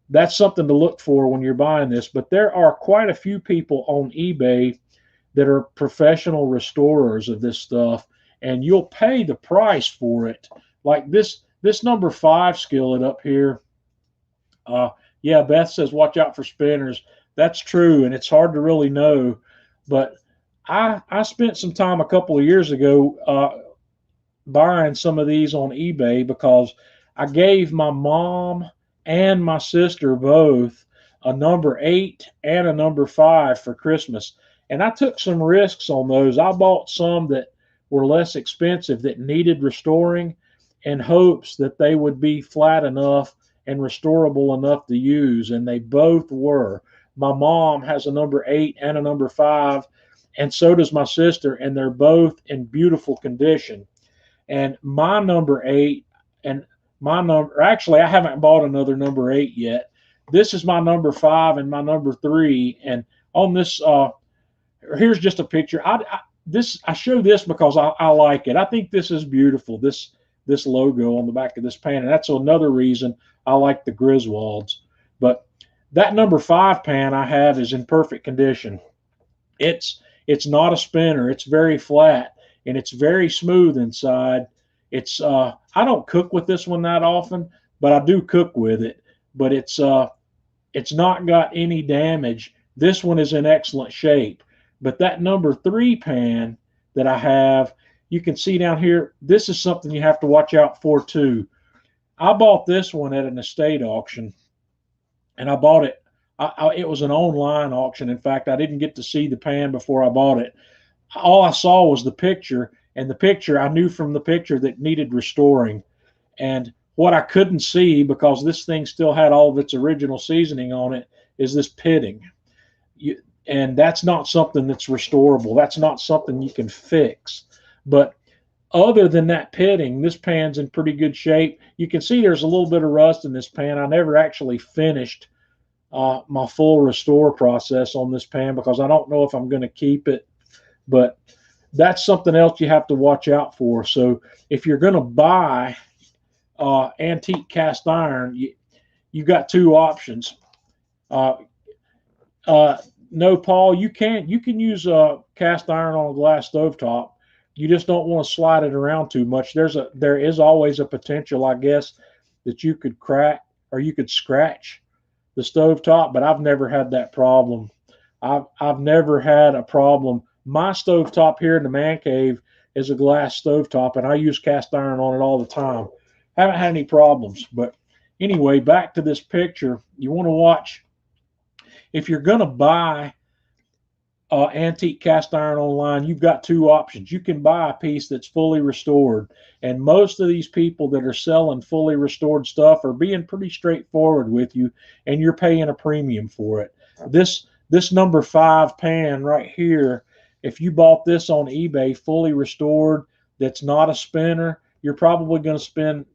that's something to look for when you're buying this. But there are quite a few people on eBay that are professional restorers of this stuff, and you'll pay the price for it. Like this number 5 skillet up here. Yeah, Beth says watch out for spinners. That's true, and it's hard to really know. But I spent some time a couple of years ago buying some of these on eBay because I gave my mom and my sister both a number 8 and a number 5 for Christmas. And I took some risks on those. I bought some that were less expensive that needed restoring in hopes that they would be flat enough and restorable enough to use, and they both were. My mom has a number 8 and a number 5, and so does my sister, and they're both in beautiful condition. And my number 8 and my number, actually, I haven't bought another number 8 yet. This is my number 5 and my number 3. And on this, here's just a picture. I show this because I like it. I think this is beautiful. This logo on the back of this pan, and that's another reason I like the Griswolds. But that number 5 pan I have is in perfect condition. It's not a spinner. It's very flat and it's very smooth inside. It's I don't cook with this one that often, but I do cook with it. But it's not got any damage. This one is in excellent shape. But that number 3 pan that I have, you can see down here, this is something you have to watch out for too. I bought this one at an estate auction, and I bought it. It was an online auction. In fact, I didn't get to see the pan before I bought it. All I saw was the picture, and the picture, I knew from the picture that needed restoring. And what I couldn't see, because this thing still had all of its original seasoning on it, is this pitting. And that's not something that's restorable. That's not something you can fix. But other than that pitting, this pan's in pretty good shape. You can see there's a little bit of rust in this pan. I never actually finished my full restore process on this pan because I don't know if I'm going to keep it. But that's something else you have to watch out for. So if you're going to buy antique cast iron, you got 2 options. No, Paul, you can use a cast iron on a glass stovetop. You just don't want to slide it around too much. There is always a potential, I guess, that you could crack or you could scratch the stovetop, but I've never had that problem. I've never had a problem. My stovetop here in the man cave is a glass stovetop, and I use cast iron on it all the time. Haven't had any problems. But anyway, back to this picture. You want to watch. If you're going to buy antique cast iron online, you've got 2 options. You can buy a piece that's fully restored, and most of these people that are selling fully restored stuff are being pretty straightforward with you, and you're paying a premium for it. This number 5 pan right here, if you bought this on eBay fully restored, that's not a spinner, you're probably going to spend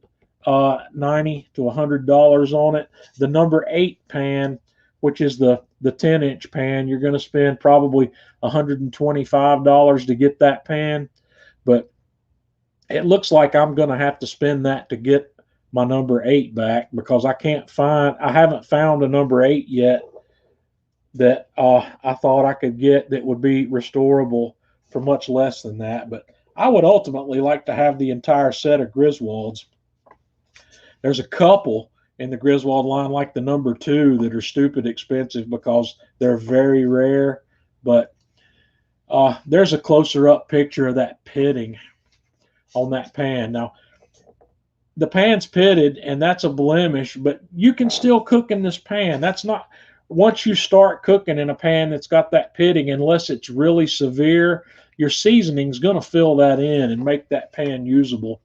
$90 to $100 on it. The number 8 pan, which is the 10-inch pan, you're going to spend probably $125 to get that pan. But it looks like I'm going to have to spend that to get my number 8 back because I haven't found a number 8 yet that I thought I could get that would be restorable for much less than that. But I would ultimately like to have the entire set of Griswolds. There's a couple in the Griswold line, like the number 2, that are stupid expensive because they're very rare. But there's a closer up picture of that pitting on that pan. Now, the pan's pitted, and that's a blemish, but you can still cook in this pan. That's not, once you start cooking in a pan that's got that pitting, unless it's really severe, your seasoning is going to fill that in and make that pan usable.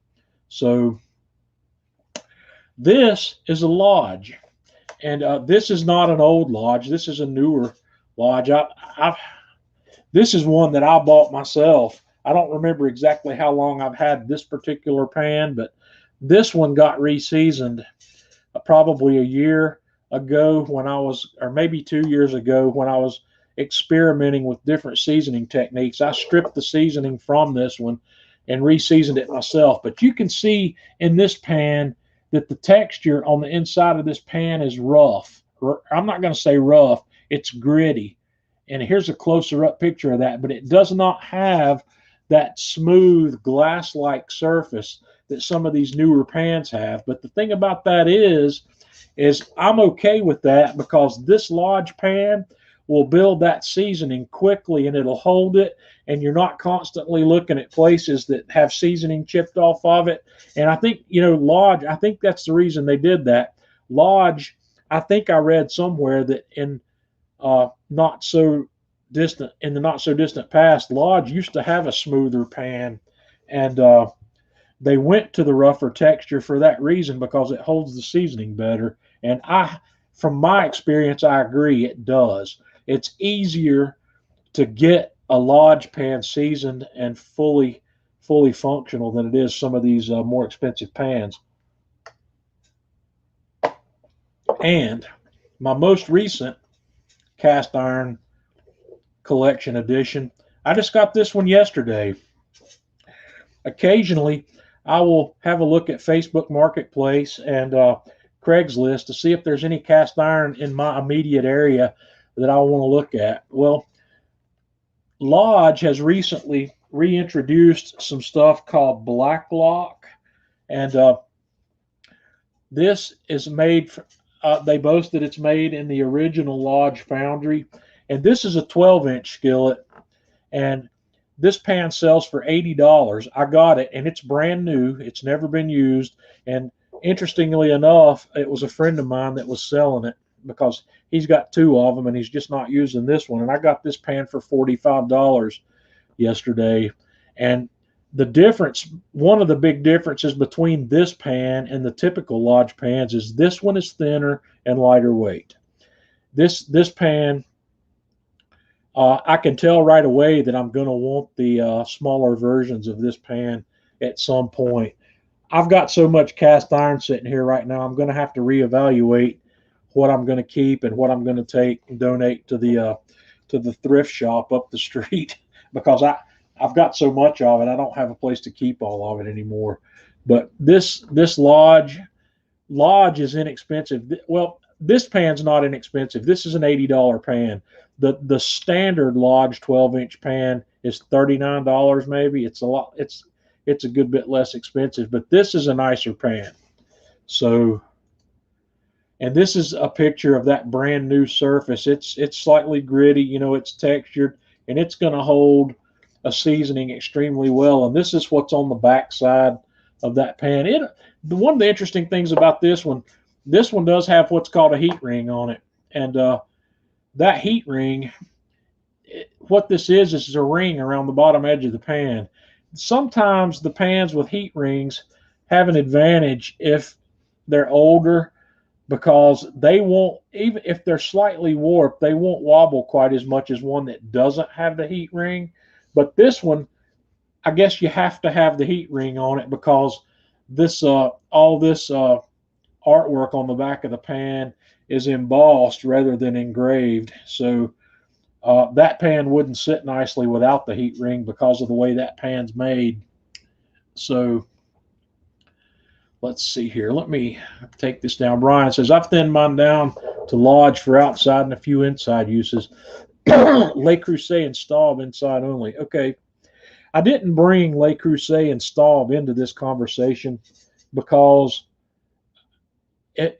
So this is a Lodge, and this is not an old Lodge. This is a newer Lodge. This is one that I bought myself. I don't remember exactly how long I've had this particular pan, but this one got reseasoned probably a year ago when I was, or maybe 2 years ago when I was experimenting with different seasoning techniques. I stripped the seasoning from this one and reseasoned it myself. But you can see in this pan that the texture on the inside of this pan is rough. I'm not going to say rough, it's gritty. And here's a closer up picture of that, but it does not have that smooth glass-like surface that some of these newer pans have. But the thing about that is I'm okay with that because this Lodge pan will build that seasoning quickly and it'll hold it, and you're not constantly looking at places that have seasoning chipped off of it. And I think, Lodge, I think that's the reason they did that. Lodge, I think I read somewhere that in the not so distant past, Lodge used to have a smoother pan, and they went to the rougher texture for that reason, because it holds the seasoning better. And from my experience, I agree, it does. It's easier to get a Lodge pan seasoned and fully functional than it is some of these more expensive pans. And my most recent cast iron collection edition, I just got this one yesterday. Occasionally, I will have a look at Facebook Marketplace and Craigslist to see if there's any cast iron in my immediate area that I want to look at. Well, Lodge has recently reintroduced some stuff called Black Lock, and this is made, they boast that it's made in the original Lodge foundry, and this is a 12-inch skillet, and this pan sells for $80. I got it, and it's brand new. It's never been used, and interestingly enough, it was a friend of mine that was selling it because he's got two of them, and he's just not using this one, and I got this pan for $45 yesterday. And the difference, one of the big differences between this pan and the typical Lodge pans is this one is thinner and lighter weight. This pan, I can tell right away that I'm going to want the smaller versions of this pan at some point. I've got so much cast iron sitting here right now, I'm going to have to reevaluate what I'm going to keep and what I'm going to take and donate to the thrift shop up the street because I've got so much of it, I don't have a place to keep all of it anymore. But this Lodge is inexpensive. Well, this pan's not inexpensive. This is an $80 pan. The standard Lodge 12-inch pan is $39 maybe. It's a lot. It's a good bit less expensive, but this is a nicer pan. So, and this is a picture of that brand new surface. It's slightly gritty, it's textured, and it's going to hold a seasoning extremely well. And this is what's on the back side of that pan. One of the interesting things about this one does have what's called a heat ring on it, and that heat ring, what this is a ring around the bottom edge of the pan. Sometimes the pans with heat rings have an advantage if they're older, because they won't, even if they're slightly warped, they won't wobble quite as much as one that doesn't have the heat ring. But this one, I guess you have to have the heat ring on it because this all this artwork on the back of the pan is embossed rather than engraved. So that pan wouldn't sit nicely without the heat ring because of the way that pan's made. So let's see here. Let me take this down. Brian says, I've thinned mine down to Lodge for outside and a few inside uses. Le Creuset and Staub inside only. Okay. I didn't bring Le Creuset and Staub into this conversation because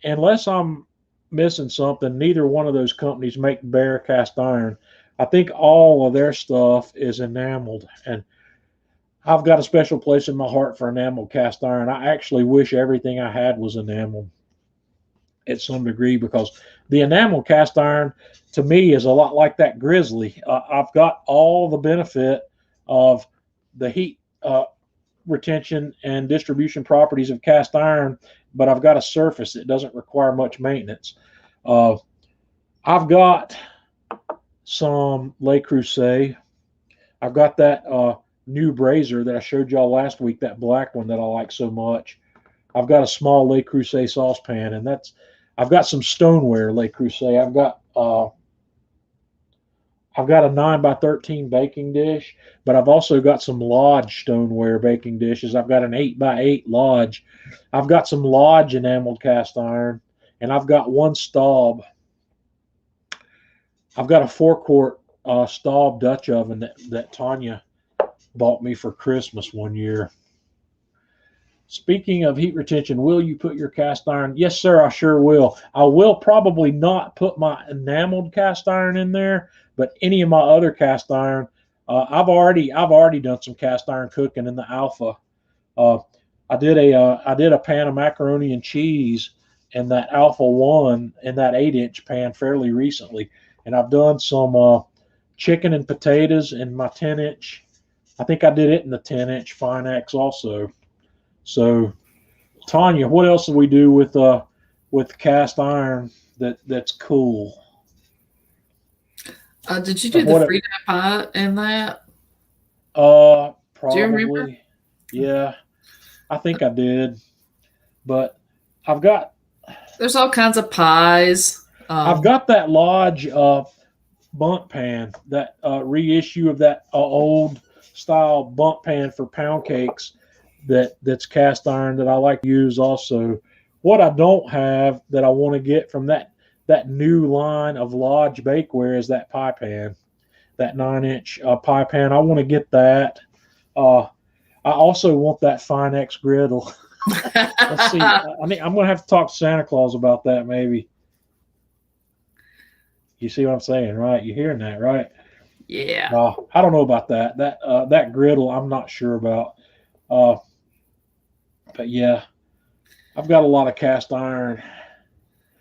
unless I'm missing something, neither one of those companies make bare cast iron. I think all of their stuff is enameled, and I've got a special place in my heart for enameled cast iron. I actually wish everything I had was enameled at some degree, because the enameled cast iron to me is a lot like that Grizzly. I've got all the benefit of the heat retention and distribution properties of cast iron, but I've got a surface that doesn't require much maintenance. I've got some Le Creuset. I've got that new brazier that I showed y'all last week, that black one that I like so much. I've got a small Le Creuset saucepan, and I've got some stoneware Le Creuset. I've got a 9x13 baking dish, but I've also got some Lodge stoneware baking dishes. I've got an 8x8 Lodge. I've got some Lodge enameled cast iron, and I've got one Staub. I've got a 4-quart Staub Dutch oven that Tanya bought me for Christmas one year. Speaking of heat retention, will you put your cast iron? Yes, sir, I sure will. I will probably not put my enameled cast iron in there, but any of my other cast iron, I've already done some cast iron cooking in the Alpha. I did a pan of macaroni and cheese in that Alpha 1 in that 8-inch pan fairly recently, and I've done some chicken and potatoes in my 10-inch. I think I did it in the 10-inch Finex also. So, Tanya, what else do we do with cast iron that's cool? Did you do the Frito pie in that? Probably. Do you remember? Yeah, I think I did. But there's all kinds of pies. I've got that Lodge bundt pan, that reissue of that old style bundt pan for pound cakes that's cast iron that I like to use also. What I don't have that I want to get from that new line of Lodge bakeware is that pie pan, that 9-inch pie pan. I want to get that. I also want that Finex griddle. Let's see. I'm going to have to talk to Santa Claus about that maybe. You see what I'm saying, right? You're hearing that, right? Yeah. I don't know about that. That griddle, I'm not sure about. But yeah, I've got a lot of cast iron.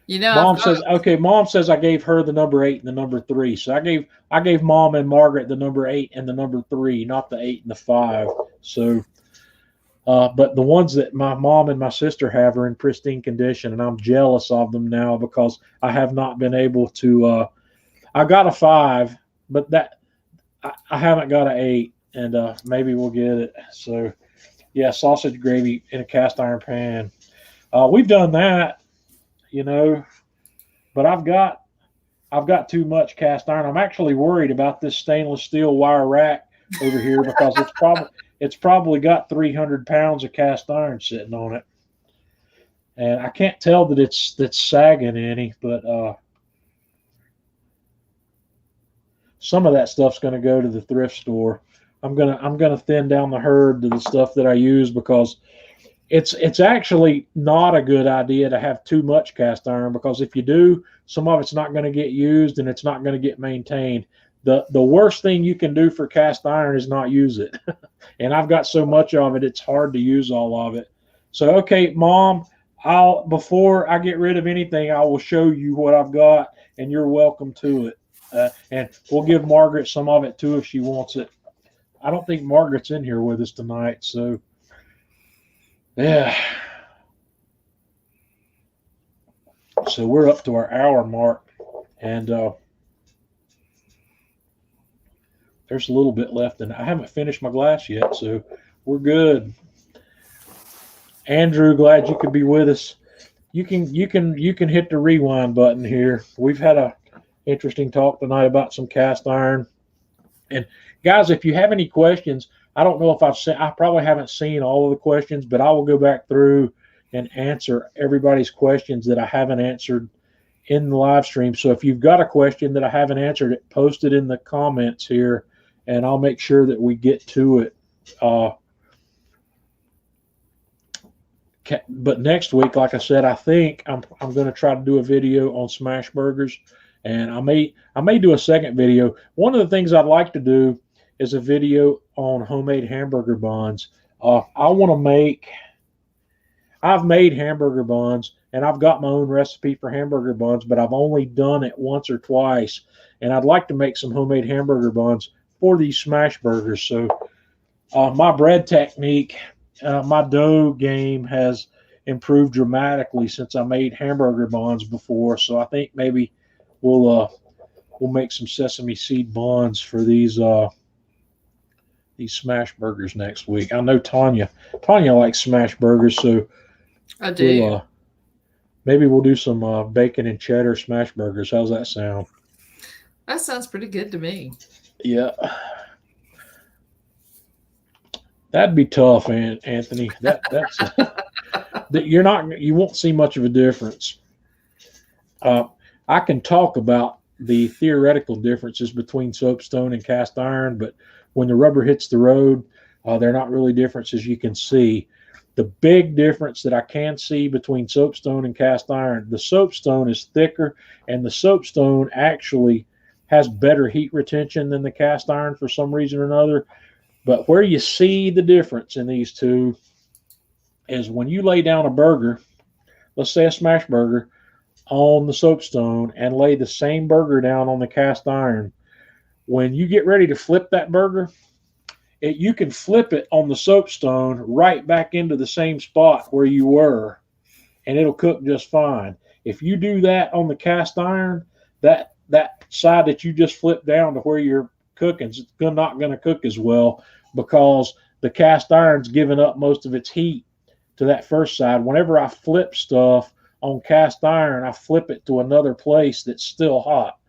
Mom says I gave her the number 8 and the number 3. So I gave Mom and Margaret the number 8 and the number 3, not the 8 and the 5. So, but the ones that my mom and my sister have are in pristine condition, and I'm jealous of them now because I have not been able to. I got a 5, but I haven't got an 8, and maybe we'll get it. So, yeah, sausage gravy in a cast iron pan. We've done that. But I've got too much cast iron. I'm actually worried about this stainless steel wire rack over here because it's probably got 300 pounds of cast iron sitting on it, and I can't tell that that's sagging any, but some of that stuff's going to go to the thrift store. I'm gonna thin down the herd to the stuff that I use because it's actually not a good idea to have too much cast iron, because if you do, some of it's not going to get used and it's not going to get maintained. The worst thing you can do for cast iron is not use it. And I've got so much of it, it's hard to use all of it. So, okay, Mom, before I get rid of anything, I will show you what I've got, and you're welcome to it. And we'll give Margaret some of it too if she wants it. I don't think Margaret's in here with us tonight, so yeah. So we're up to our hour mark, and there's a little bit left, and I haven't finished my glass yet, so we're good. Andrew, glad you could be with us. You can hit the rewind button here. We've had a interesting talk tonight about some cast iron. And guys, if you have any questions, I don't know if I probably haven't seen all of the questions, but I will go back through and answer everybody's questions that I haven't answered in the live stream. So if you've got a question that I haven't answered, post it in the comments here, and I'll make sure that we get to it. But next week, like I said, I think I'm going to try to do a video on smash burgers, and I may do a second video. One of the things I'd like to do is a video on homemade hamburger buns. I've made hamburger buns, and I've got my own recipe for hamburger buns, but I've only done it once or twice, and I'd like to make some homemade hamburger buns for these smash burgers. So my bread technique, my dough game has improved dramatically since I made hamburger buns before. So I think maybe we'll make some sesame seed buns for these smash burgers next week. I know Tanya likes smash burgers, so I do. Maybe we'll do some bacon and cheddar smash burgers. How's that sound? That sounds pretty good to me. Yeah. That'd be tough, Anthony. That's you won't see much of a difference. I can talk about the theoretical differences between soapstone and cast iron, but when the rubber hits the road, they're not really differences you can see. The big difference that I can see between soapstone and cast iron, the soapstone is thicker, and the soapstone actually has better heat retention than the cast iron for some reason or another. But where you see the difference in these two is when you lay down a burger, let's say a smash burger, on the soapstone and lay the same burger down on the cast iron. When you get ready to flip that burger, you can flip it on the soapstone right back into the same spot where you were, and it'll cook just fine. If you do that on the cast iron, that side that you just flipped down to where you're cooking is not going to cook as well, because the cast iron's giving up most of its heat to that first side. Whenever I flip stuff on cast iron, I flip it to another place that's still hot.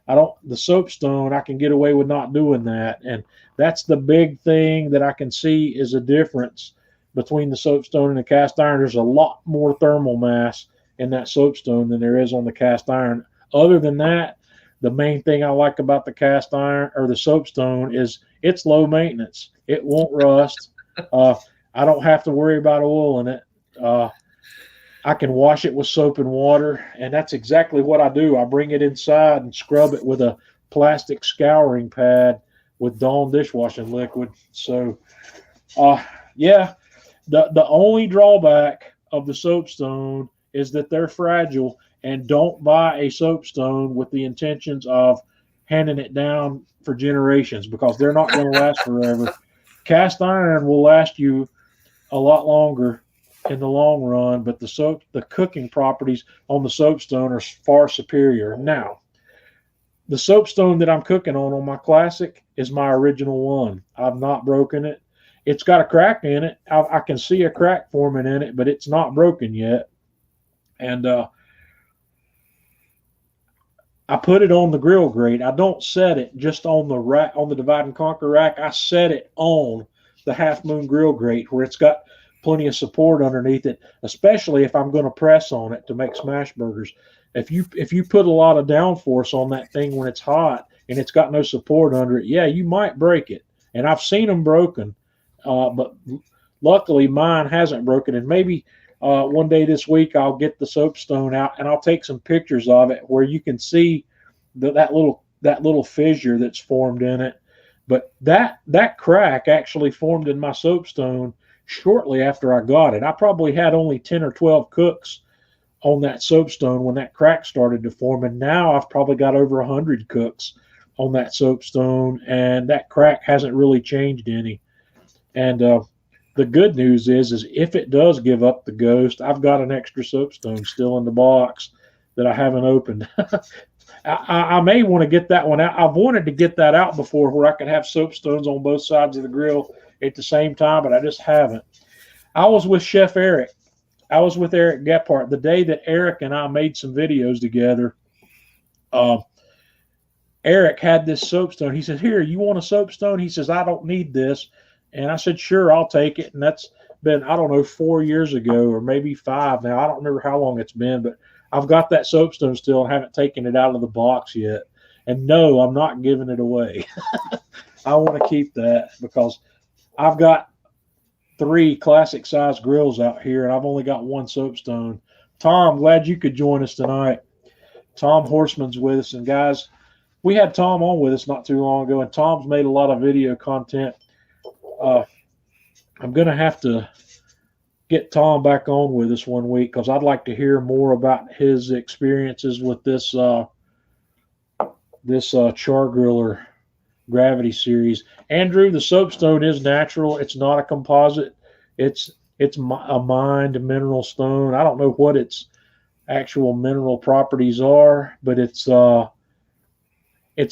The soapstone, I can get away with not doing that. And that's the big thing that I can see is a difference between the soapstone and the cast iron. There's a lot more thermal mass in that soapstone than there is on the cast iron. Other than that, the main thing I like about the cast iron or the soapstone is it's low maintenance. It won't rust. I don't have to worry about oil in it. I can wash it with soap and water, and that's exactly what I do. I bring it inside and scrub it with a plastic scouring pad with Dawn dishwashing liquid. So, yeah, the only drawback of the soapstone is that they're fragile, and don't buy a soapstone with the intentions of handing it down for generations, because they're not going to last forever. Cast iron will last you a lot longer in the long run, but the cooking properties on the soapstone are far superior. Now, the soapstone that I'm cooking on my classic is my original one. I've not broken it. It's got a crack in it. I can see a crack forming in it, but it's not broken yet. And I put it on the grill grate. I don't set it just on the rack, on the divide and conquer rack. I set it on the Half Moon grill grate where it's got plenty of support underneath it, especially if I'm going to press on it to make smash burgers. If you put a lot of downforce on that thing when it's hot and it's got no support under it, yeah, you might break it. And I've seen them broken, but luckily mine hasn't broken. And maybe one day this week I'll get the soapstone out and I'll take some pictures of it where you can see that little fissure that's formed in it. But that crack actually formed in my soapstone shortly after I got it. I probably had only 10 or 12 cooks on that soapstone when that crack started to form, and now I've probably got over 100 cooks on that soapstone, and that crack hasn't really changed any. And the good news is if it does give up the ghost, I've got an extra soapstone still in the box that I haven't opened. I may want to get that one out. I've wanted to get that out before where I could have soapstones on both sides of the grill at the same time, but I just haven't. I was with Chef Eric. I was with Eric Gephardt the day that Eric and I made some videos together. Eric had this soapstone. He said, "Here, you want a soapstone?" He says, "I don't need this." And I said, "Sure, I'll take it." And that's been, I don't know, 4 years ago or maybe 5 now. I don't remember how long it's been, but I've got that soapstone still and haven't taken it out of the box yet. And no, I'm not giving it away. I want to keep that because I've got 3 classic size grills out here and I've only got 1 soapstone. Tom, glad you could join us tonight. Tom Horseman's with us. And guys, we had Tom on with us not too long ago, and Tom's made a lot of video content. I'm going to have to get Tom back on with us one week because I'd like to hear more about his experiences with this char griller Gravity series. Andrew, the soapstone is natural. It's not a composite. It's a mined mineral stone. I don't know what its actual mineral properties are, but it's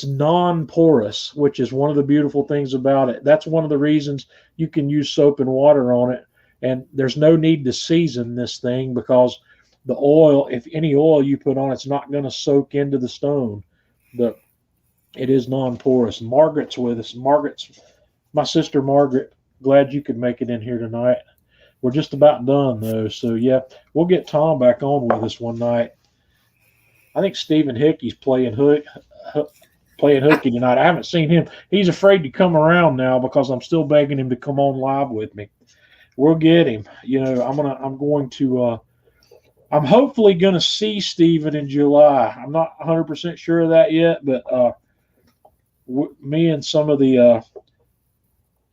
non-porous, which is one of the beautiful things about it. That's one of the reasons you can use soap and water on it, and there's no need to season this thing because the oil, if any oil you put on, it's not going to soak into the stone. It is non-porous. Margaret's with us. My sister Margaret. Glad you could make it in here tonight. We're just about done though, so yeah, we'll get Tom back on with us one night. I think Stephen Hickey's playing hooky tonight. I haven't seen him. He's afraid to come around now because I'm still begging him to come on live with me. We'll get him. I'm hopefully gonna see Stephen in July. I'm not 100% sure of that yet, but me and some of the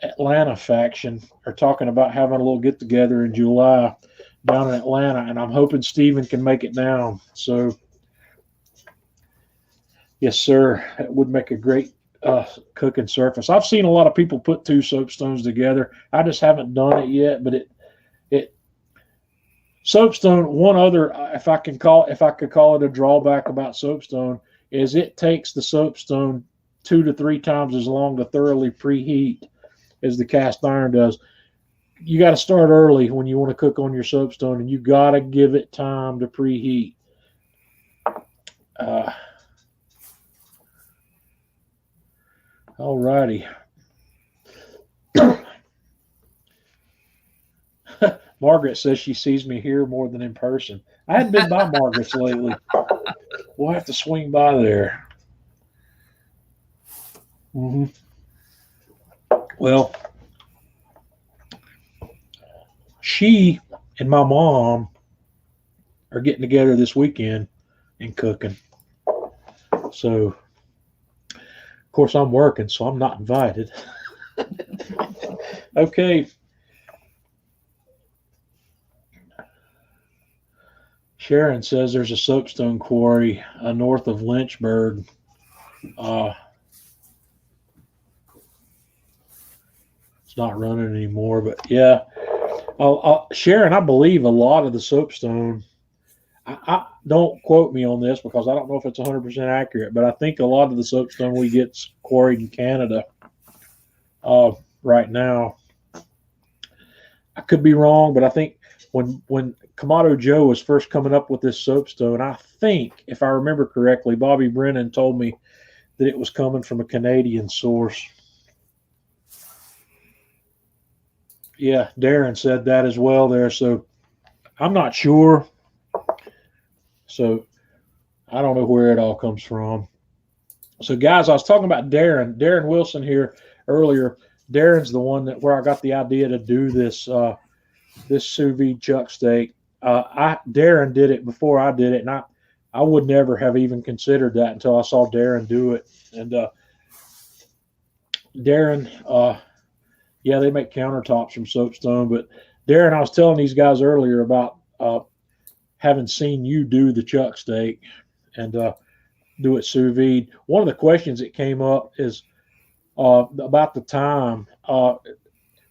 Atlanta faction are talking about having a little get together in July down in Atlanta, and I'm hoping Stephen can make it down. So, yes, sir, it would make a great cooking surface. I've seen a lot of people put two soapstones together. I just haven't done it yet, but it soapstone. One other, if I could call it a drawback about soapstone, is it takes the soapstone 2 to 3 times as long to thoroughly preheat as the cast iron does. You got to start early when you want to cook on your soapstone, and you got to give it time to preheat. All righty. Margaret says she sees me here more than in person. I hadn't been by Margaret's lately. We'll have to swing by there. Mm-hmm. Well, she and my mom are getting together this weekend and cooking. So, of course, I'm working, so I'm not invited. Okay. Sharon says there's a soapstone quarry north of Lynchburg. It's not running anymore, but yeah. Sharon, I believe a lot of the soapstone, I don't quote me on this because I don't know if it's 100% accurate, but I think a lot of the soapstone we get's quarried in Canada right now. I could be wrong, but I think when Kamado Joe was first coming up with this soapstone, I think, if I remember correctly, Bobby Brennan told me that it was coming from a Canadian source. Yeah, Darren said that as well there. So I'm not sure. So I don't know where it all comes from. So guys, I was talking about Darren Wilson here earlier. Darren's the one where I got the idea to do this sous vide chuck steak. Darren did it before I did it, and I would never have even considered that until I saw Darren do it. And Darren, yeah, they make countertops from soapstone. But Darren, I was telling these guys earlier about having seen you do the chuck steak and do it sous vide. One of the questions that came up is about the time.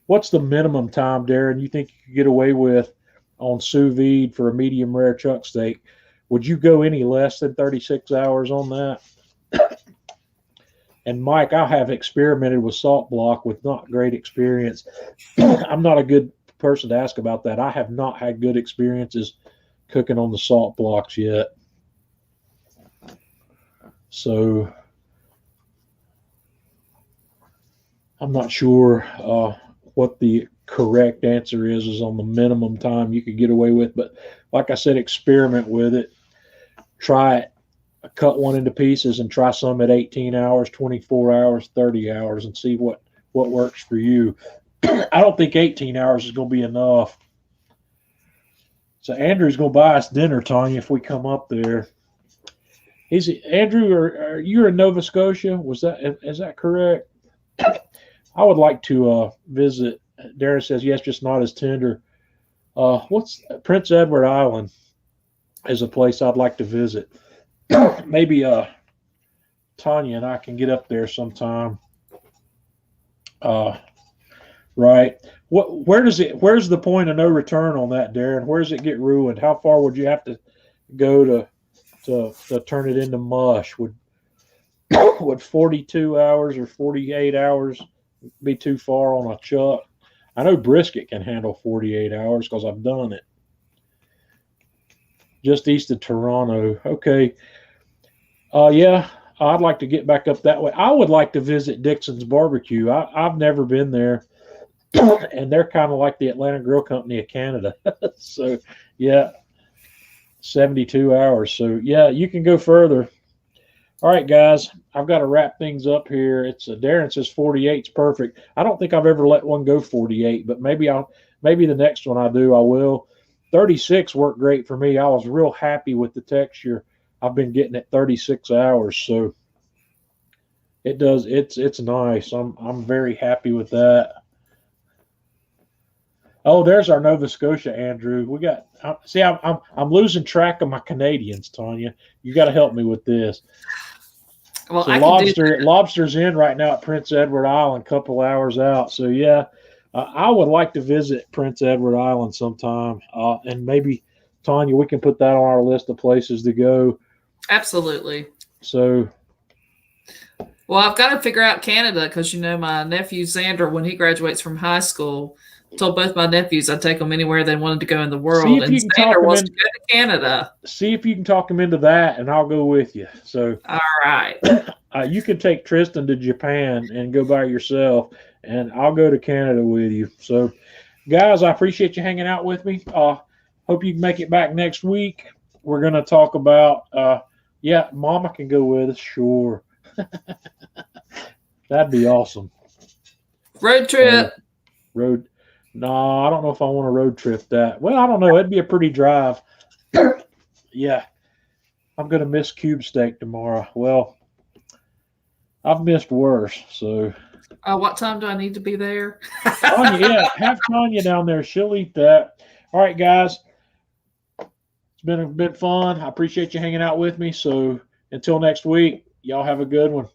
What's the minimum time, Darren, you think you could get away with on sous vide for a medium rare chuck steak? Would you go any less than 36 hours on that? And Mike, I have experimented with salt block with not great experience. I'm not a good person to ask about that. I have not had good experiences cooking on the salt blocks yet. So I'm not sure what the correct answer is on the minimum time you could get away with. But like I said, experiment with it. Try it. Cut one into pieces and try some at 18 hours, 24 hours, 30 hours, and see what works for you. I don't think 18 hours is going to be enough. So Andrew's going to buy us dinner, Tanya, if we come up there. Andrew, are you in Nova Scotia? Is that correct? I would like to visit. Darren says yes, just not as tender. What's Prince Edward Island is a place I'd like to visit. Maybe Tanya and I can get up there sometime. Right. Where's the point of no return on that, Darren? Where does it get ruined? How far would you have to go to turn it into mush? Would 42 hours or 48 hours be too far on a chuck? I know brisket can handle 48 hours because I've done it. Just east of Toronto. Okay. Yeah, I'd like to get back up that way. I would like to visit Dixon's Barbecue. I've never been there, and they're kind of like the Atlanta Grill Company of Canada. So, yeah, 72 hours. So, yeah, you can go further. All right, guys, I've got to wrap things up here. It's Darren says 48's perfect. I don't think I've ever let one go 48, but maybe the next one I do, I will. 36 worked great for me. I was real happy with the texture I've been getting at 36 hours. So it does. It's nice. I'm very happy with that. Oh, there's our Nova Scotia, Andrew. We got. See, I'm losing track of my Canadians, Tanya. You got to help me with this. Well, so lobster's in right now at Prince Edward Island, a couple hours out. So yeah, I would like to visit Prince Edward Island sometime, and maybe Tanya, we can put that on our list of places to go. Absolutely. So, well, I've got to figure out Canada because my nephew Xander, when he graduates from high school, told both my nephews I'd take them anywhere they wanted to go in the world. And Xander wants to go to Canada. See if you can talk them into that, and I'll go with you. So, all right. You can take Tristan to Japan and go by yourself, and I'll go to Canada with you. So, guys, I appreciate you hanging out with me. Hope you can make it back next week. We're going to talk about, Mama can go with us. Sure. That'd be awesome. Road trip. No, I don't know if I want a road trip that. Well, I don't know. It'd be a pretty drive. Yeah. I'm going to miss cube steak tomorrow. Well, I've missed worse, so. What time do I need to be there? Tanya, have Tanya down there. She'll eat that. All right, guys. It's been fun. I appreciate you hanging out with me. So until next week, y'all have a good one.